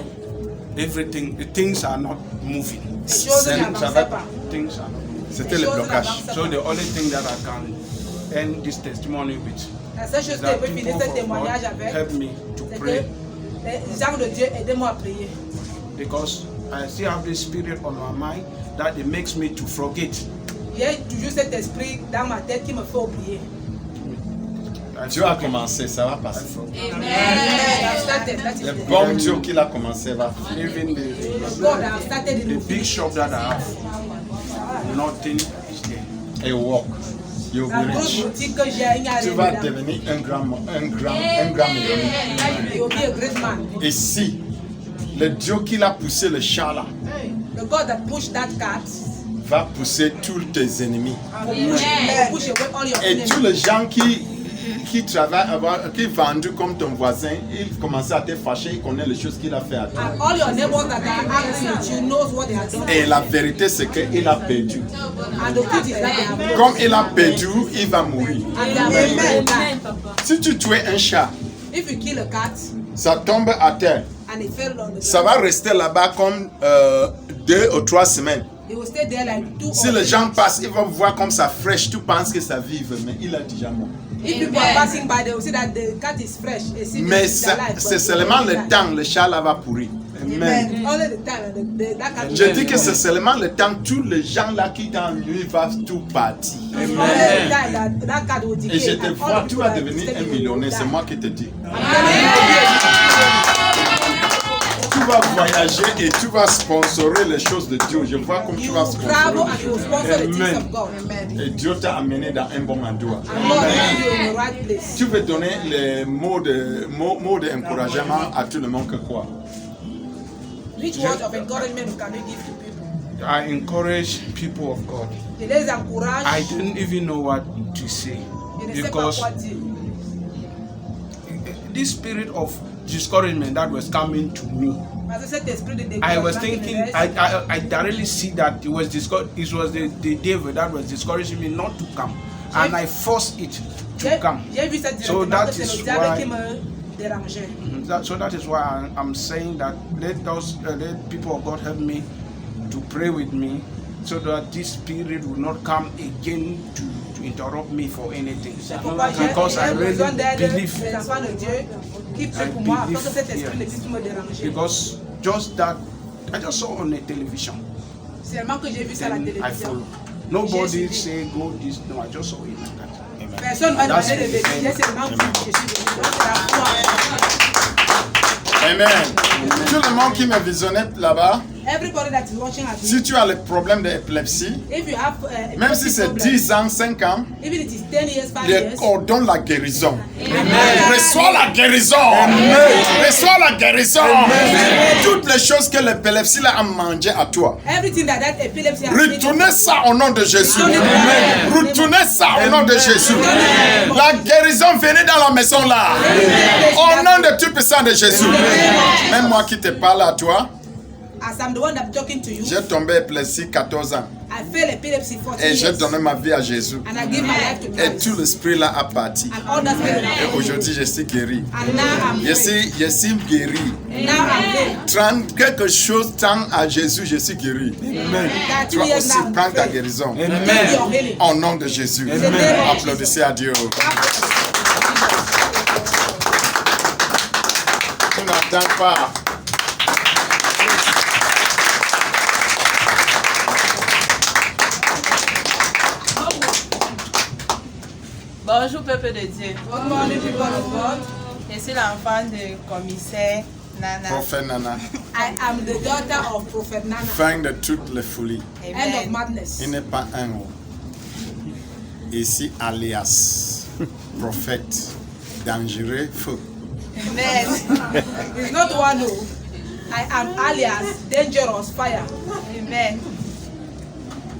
Everything, the things are not moving. Les choses Ça n'avancent va pas. Things are not moving. C'était le blocage. So the only thing that I can end this testimony with La seule chose is que that je peux finir people ce of témoignage God avec, help me to c'est que pray les gens de Dieu, aidez-moi à prier. because I still have this spirit on my mind that it makes me to forget. J'ai toujours cet esprit dans ma tête qui me fait oublier. Dieu a commencé, ça va passer. I've started. That is Le the bon Dieu qu'il a commencé va. Even God. I've started in the the big shop that I have, nothing is there. Et walk. You La will be grosse rich. boutique que j'ai, il n'y a Tu rien vas dedans. devenir un grand millionnaire. You'll be a great man. Et si le Dieu qui l'a poussé le chat là The God that pushed that cat va pousser tous tes ennemis. will push away all your Et enemies. tous les gens qui travaillent, qui vendent comme ton voisin, ils commencent à te fâcher, ils connaissent les choses qu'il a fait à toi. And all your neighbors that are angry with you knows what they are doing. Et la vérité c'est qu'il a perdu. And the truth is that they have lost. Comme il a perdu, il va mourir. And they are going to die. Si tu tues un chat, If you kill a cat ça tombe à terre. and it fell on the Ça ground, va rester là-bas comme 2 ou 3 semaines. it will stay there like 2 Si or les 3 gens weeks. passent, ils vont voir comme ça fraîche. Tu penses que ça vive, mais il a déjà mort. If people are passing by, they will see that the cat is fresh. They see Mais it's alive, c'est but seulement it will le die. temps, le chat là va pourrir. Amen. Only the time, that cat Je dis que c'est seulement le temps, tous les gens là qui dans lui vont tout partir. Only the time that cat will decay. Et je te and all vois, the tu people vas that devenir stay un with you millionnaire, will c'est die. moi qui te dis. I'm telling you, Tu vas voyager et tu vas sponsorer les choses de Dieu. Je vois comme tu you vas will travel sponsorer and les you will choses. sponsor the things Amen. of God. Et Dieu t'a amené dans un bon endroit. And God will put you in the right place. Tu veux donner les mots d'encouragement à tout le monde que quoi? Which word of encouragement can you give to people? I encourage people of God. Je les encourage. I didn't even know what to say Je ne sais pas because quoi dire. this spirit of discouragement that was coming to me, Parce que cet esprit de I was découragement thinking, qui me reste, I directly see that it was the devil that was discouraging me not to come, and I forced it to come. j'ai vu ça So directement that que c'est is le diable why- qui me dérangeait. So that is why I'm saying that let people of God help me to pray with me, so that this spirit will not come again to interrupt me for anything. Pourquoi Because I j'ai besoin really d'aide believe. des enfants de Dieu qui prient I pour moi afin believe, que cet esprit yeah. ne puisse me déranger. Because just that I just saw on the television. C'est seulement que j'ai vu ça à la Then I télévision. follow. Nobody suivi. say go this. No, I just saw it like that. Personne va That's demander de it. venir, j'ai seulement vu que je suis venu. Donc, c'est la foi. Amen. Tout le monde qui me visionnait là-bas, Everybody that is watching at Si tu as le problème d'épilepsie, if you have même si c'est 10 ans, 5 ans, even it is 10 years, 5 Dieu years, ordonne la guérison. Reçois la guérison. Reçois la guérison. Toutes les choses que l'épilepsie a mangé à toi. everything that epilepsy has Retournez ça au nom de Jésus. Retournez ça au nom de Jésus. La guérison, venez dans la maison là. Au nom de tout puissant de Jésus. Même moi qui te parle à toi, as I'm the one that's talking to you, j'ai tombé épilepsie 14 ans. I feel epilepsy 40 Et j'ai years. donné ma vie à Jésus. And I give my life to Et Christ. tout l'esprit là a parti. And all that spirit. Et aujourd'hui, je suis guéri. And now I'm free. Je suis guéri. Now I'm free. 30 quelque chose tend à Jésus, je suis guéri. That Tu 2 vas years aussi now, I'm prendre ta free. guérison. Take your healing. Au nom de Jésus. Amen. Applaudissez à Dieu. Tu n'attends pas. Bonjour peuple de Dieu. Good morning, people of God. Je suis l'enfant du commissaire Nana. Prophète Nana. I am the daughter of Prophet Nana. Fin de toutes les folies. End of Amen. madness. Il n'est pas un mot. Ici, alias, prophète, dangereux, feu. Amen. It's not one who. I am alias dangerous fire. Amen.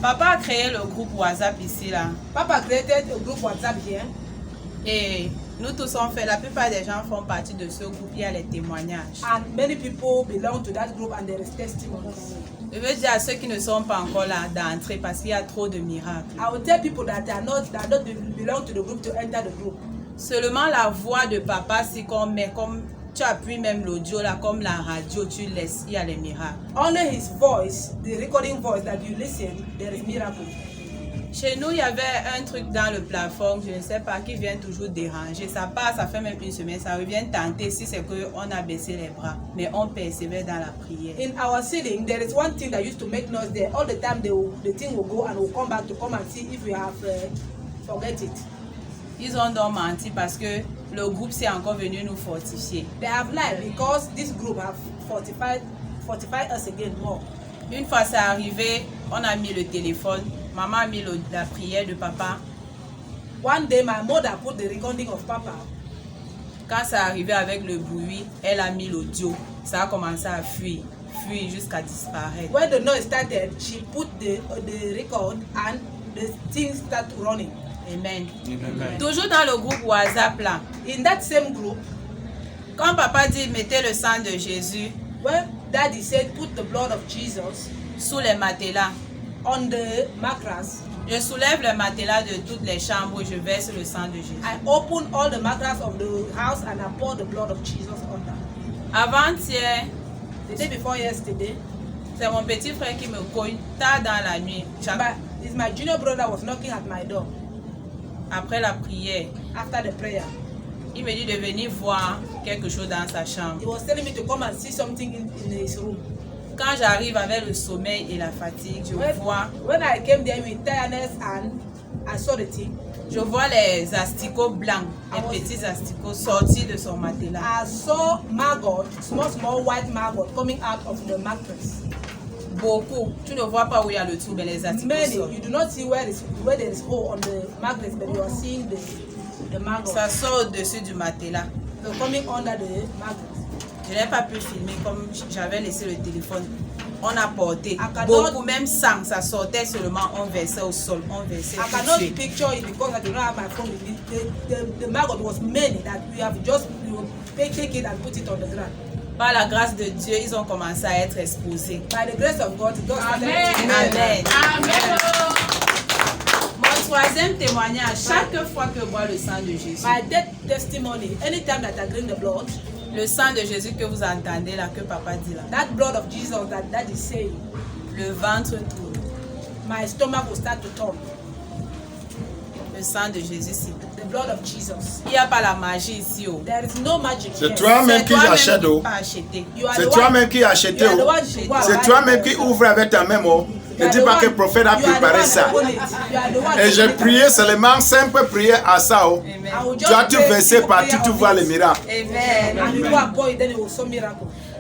Papa a créé le groupe WhatsApp ici là. Papa created a group WhatsApp here. Et nous tous on fait, la plupart des gens font partie de ce groupe, il y a les témoignages. And many people belong to that group and there is testimonies. Je veux dire à ceux qui ne sont pas encore là d'entrer parce qu'il y a trop de miracles. I will tell people that don't belong to the group to enter the group. Seulement la voix de papa, c'est comme, mais comme tu appuies même l'audio là, comme la radio, tu laisses, il y a les miracles. Only his voice, the recording voice that you listen, there is miracle. Chez nous, il y avait un truc dans le plafond, je ne sais pas, qui vient toujours déranger. Ça passe, ça fait même une semaine, ça revient tenter si c'est qu'on a baissé les bras. Mais on persévère dans la prière. In our ceiling, there is one thing that used to make noise there. All the time, the thing will go and will come back to come and see if we have forget it. Ils ont donc menti parce que le groupe s'est encore venu nous fortifier. They have lied because this group have fortified us again more. Une fois c'est arrivé, on a mis le téléphone, maman a mis la prière de papa. One day, my mother put the recording of Papa. Quand c'est arrivé avec le bruit, elle a mis l'audio. Ça a commencé à fuir jusqu'à disparaître. When the noise started, she put the record and the thing started running. Amen. Amen. Toujours dans le groupe WhatsApp là. In that same group, quand papa dit mettez le sang de Jésus, when Daddy said put the blood of Jesus sous les matelas, on the mattress, je soulève le matelas de toutes les chambres et je verse le sang de Jésus. I open all the mattress of the house and I pour the blood of Jesus under. Avant-hier, the day before yesterday, c'est mon petit frère qui me cogne tard dans la nuit. It's my junior brother was knocking at my door. Après la prière, after the prayer, il me dit de venir voir quelque chose dans sa chambre. He was telling me to come and see something in his room. Quand j'arrive avec le sommeil et la fatigue, je vois. When I came there with tiredness and I saw the thing, je vois les asticots blancs, les petits asticots sortis de son matelas. I saw maggot, small white maggot coming out of the mattress. Beaucoup. Tu ne vois pas où il y a le trou, mais les asticots Many. sortent. You do not see where there is hole on the mattress, but you are seeing the maggot. Ça sort au-dessus du matelas. So coming under the mattress. Je n'ai pas pu filmer comme j'avais laissé le téléphone. On a porté beaucoup, même sang, ça sortait seulement, on versait au sol, on versait. I cannot picture it because I do not have my phone with me. The maggot was many that we have just take it and put it on the ground. Par la grâce de Dieu, ils ont commencé à être exposés. By the grace of God, Amen. Amen. Amen. Mon troisième témoignage, chaque fois que je bois le sang de Jésus. My death testimony, anytime that I drink the blood, le sang de Jésus que vous entendez là, que papa dit là. That blood of Jesus that is saying, le ventre tourne. My stomach will start to turn. Le sang de Jésus, c'est the blood of Jesus. Il n'y a pas la magie ici. Oh. There is no magic. C'est toi-même qui achètes. C'est toi-même qui achètes. C'est toi-même qui ouvre avec ta main. Ne dis pas que le prophète a préparé ça. Et j'ai prié seulement simple prière à ça. Tu as tout versé partout, tu vois les miracles. Amen.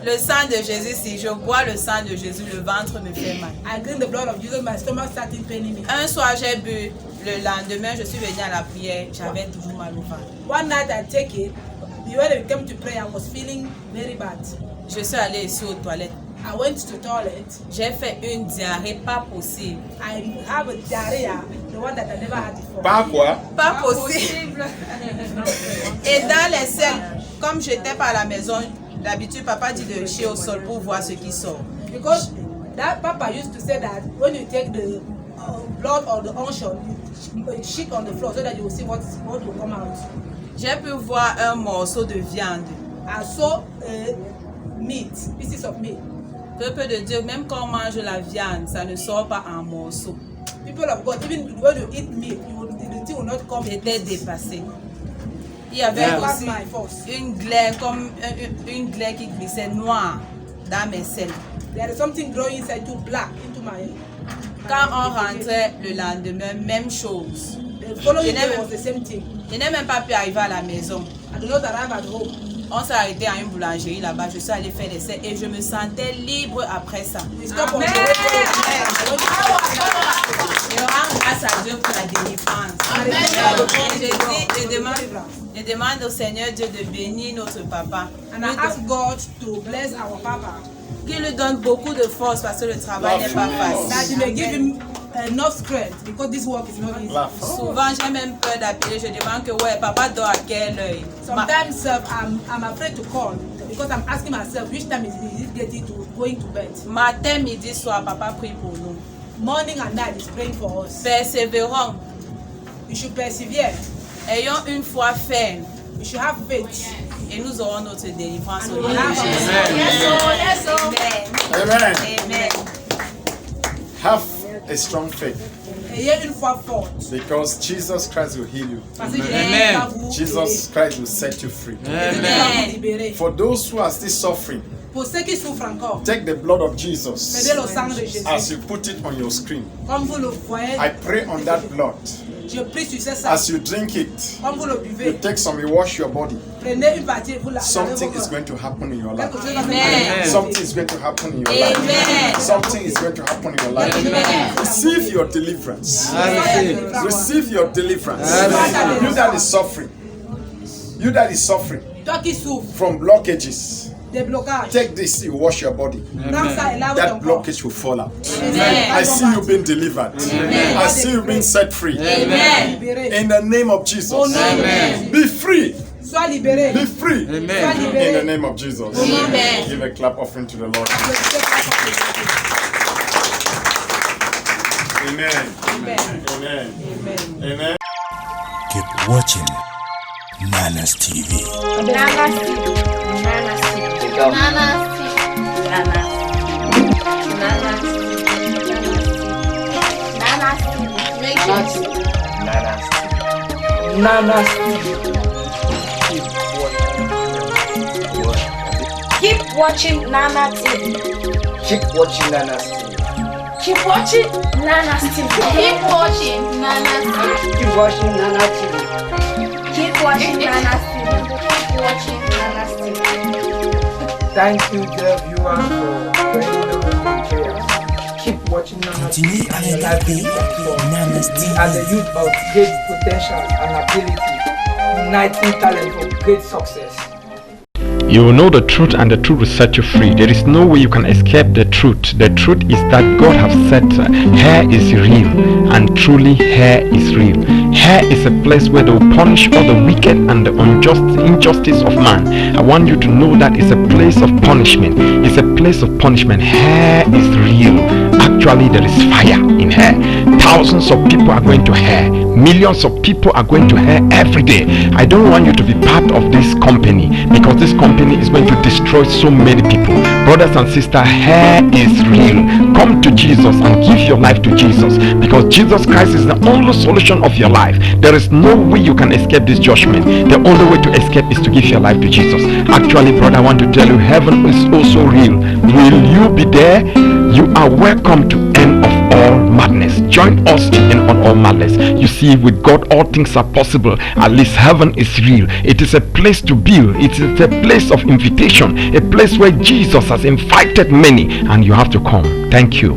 Le sang de Jésus, si je bois le sang de Jésus, le ventre me fait mal. I drink the blood of Jesus, my stomach started paining me. Un soir, j'ai bu. Le lendemain, je suis venue à la prière. J'avais toujours mal au ventre. One night I take it. When I came to pray, I was feeling very bad. Je suis allée ici aux toilettes. I went to the toilet. J'ai fait une diarrhée pas possible. I have a diarrhea, the one that I never had before. Pas quoi? Pas possible. Et dans les selles, comme j'étais pas à la maison, d'habitude, papa dit de chier au sol pour voir ce qui sort. Because that Papa used to say that when you take the blood or the unction, you shit on the floor so that you will see what will come out. J'ai pu voir un morceau de viande. I saw meat, pieces of meat. Peuple de Dieu, même quand on mange la viande, ça ne sort pas en morceaux. People of God, even when you eat meat, the thing will not come. J'étais dépassée. Il y avait aussi une glaire, comme une glaire qui glissait noire dans mes selles. There is something growing inside too black into my. Quand on rentrait le lendemain, même chose. The following day was the same thing. Je n'ai même pas pu arriver à la maison. I did not arrive at home. On s'est arrêté à une boulangerie là-bas. Je suis allée faire l'essai et je me sentais libre après ça. Amen. Je rends grâce à Dieu pour la délivrance. Je demande au Seigneur Dieu de bénir notre papa. And I ask God to bless our Papa. Qu'il lui donne beaucoup de force parce que le travail n'est pas facile. That He may give him enough strength because this work is not easy. Souvent j'ai même peur d'appeler. Je demande que ouais, papa dort à quelle heure? Sometimes I'm afraid to call because I'm asking myself which time is it getting to going to bed. Matin, midi, soir, papa prie pour nous. Morning and night is praying for us. Persévérons. We should persevere. Ayons une foi ferme. We should have faith. Et nous aurons notre délivrance. Amen. Amen. Amen. Have a strong faith. Ayez une foi forte. Because Jesus Christ will heal you. Parce que Jésus va vous Jesus Christ will set you free. libérer. For those who are still suffering, Pour ceux qui souffrent encore, take the blood of Jesus prenez le sang de Jésus. as you put it on your screen. Comme vous le voyez, I pray on that blood. je prie sur ce sang. As you drink it, Comme vous le you buvez, take some, you wash your body. prenez une partie et vous la Something is going to happen in your life. Quelque chose va se Amen. passer. Something is going to happen in your life. Amen. Something is going to happen in your life. Amen. Receive your deliverance. Receive. Receive your deliverance. You that is suffering. You that is suffering Toi qui souffres from blockages. des blocages, Take this, you wash your body. prends ça et lave ton That corps. blockage will fall out. Amen. I see you being delivered. I see you being set free. Amen. Libéré. In the name of Jesus. Au nom de Jésus. Be free. Sois libéré. Be free. Sois In the libéré. name of Jesus. Amen. Give a clap offering to the Lord. Amen. Amen. Amen. Keep watching Nana's TV. Nana's TV. Nana's TV. Nana's TV. Nana's TV. Nana's TV. Make it. Nana's TV. Keep watching Nana TV. Keep watching Nana's TV. Keep watching Nana's TV. Keep watching Nana's TV. Keep watching Nana TV. Keep watching Nana's TV. Keep watching Nana's TV. Thank you, dear viewers, for praying the prayers. Keep watching Nana's Continue TV. à And your life regarder will be Nana's We are the TV. youth of great potential and ability, uniting talent for great success. You will know the truth, and the truth will set you free. There is no way you can escape the truth. The truth is that God has said hell is real, and truly hell is real. Hell is a place where they will punish all the wicked and the injustice of man. I want you to know that it's a place of punishment. It's a place of punishment. Hell is real. Actually, there is fire in hell. Thousands of people are going to hell. Millions of people are going to hell every day. I don't want you to be part of this company, because this company is going to destroy so many people. Brothers and sisters, hell is real. Come to Jesus and give your life to Jesus, because Jesus Christ is the only solution of your life. There is no way you can escape this judgment. The only way to escape is to give your life to Jesus. Actually, brother, I want to tell you, heaven is also real. Will you be there? You are welcome to end of all madness. Join us on all madness. You see, with God all things are possible. At least heaven is real. It is a place to build. It is a place of invitation, a place where Jesus has invited many, and you have to come. Thank you.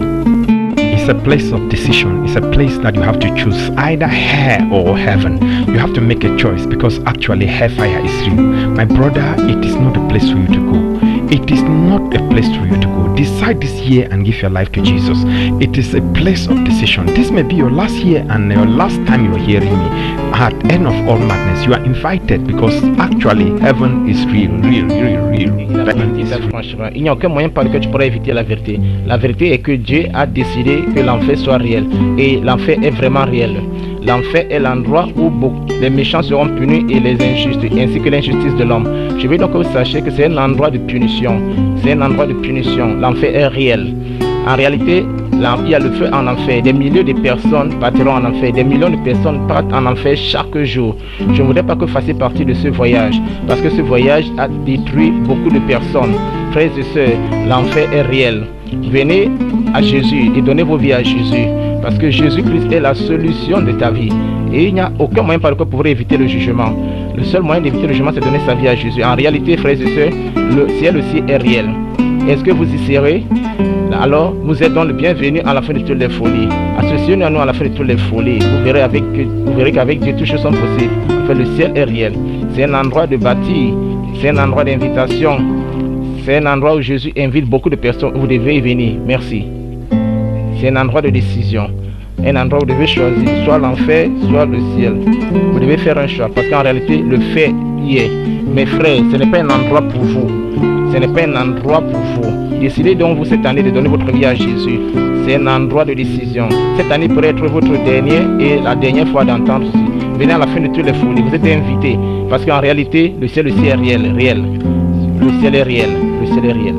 It's a place of decision. It's a place that you have to choose either hell or heaven. You have to make a choice, because actually hellfire is real. My brother, it is not a place for you to go. It is not a place for you to go. Decide this year and give your life to Jesus. It is a place of decision. This may be your last year and your last time you are hearing me. At the end of all madness, you are invited, because actually heaven is real. Franchement, il n'y a aucun moyen par lequel tu pourrais éviter la vérité. La vérité est que Dieu a décidé que l'enfer soit réel. Et l'enfer est vraiment réel. L'enfer est l'endroit où les méchants seront punis et les injustes, ainsi que l'injustice de l'homme. Je veux donc que vous sachiez que c'est un endroit de punition. C'est un endroit de punition. L'enfer est réel. En réalité, il y a le feu en enfer. Des milliers de personnes partiront en enfer. Des millions de personnes partent en enfer chaque jour. Je ne voudrais pas que vous fassiez partie de ce voyage, parce que ce voyage a détruit beaucoup de personnes. Frères et sœurs, l'enfer est réel. Venez à Jésus et donnez vos vies à Jésus, parce que Jésus-Christ est la solution de ta vie. Et il n'y a aucun moyen par lequel vous pourrez éviter le jugement. Le seul moyen d'éviter le jugement, c'est de donner sa vie à Jésus. En réalité, frères et sœurs, le ciel aussi est réel. Est-ce que vous y serez? Alors, vous êtes donc le bienvenu à la fin de toutes les folies. Associez-nous à nous à la fin de toutes les folies. Vous verrez qu'avec Dieu, toutes choses sont possibles. Enfin, le ciel est réel. C'est un endroit de bâtir. C'est un endroit d'invitation. C'est un endroit où Jésus invite beaucoup de personnes. Vous devez y venir. Merci. C'est un endroit de décision. Un endroit où vous devez choisir soit l'enfer, soit le ciel. Vous devez faire un choix, parce qu'en réalité, le fait y est. Mes frères, ce n'est pas un endroit pour vous. Ce n'est pas un endroit pour vous. Décidez donc vous cette année de donner votre vie à Jésus. C'est un endroit de décision. Cette année pourrait être votre dernière et la dernière fois d'entendre aussi. Venez à la fin de toutes les folies. Vous êtes invités, parce qu'en réalité, le ciel est réel. Le ciel est réel. Le ciel est réel.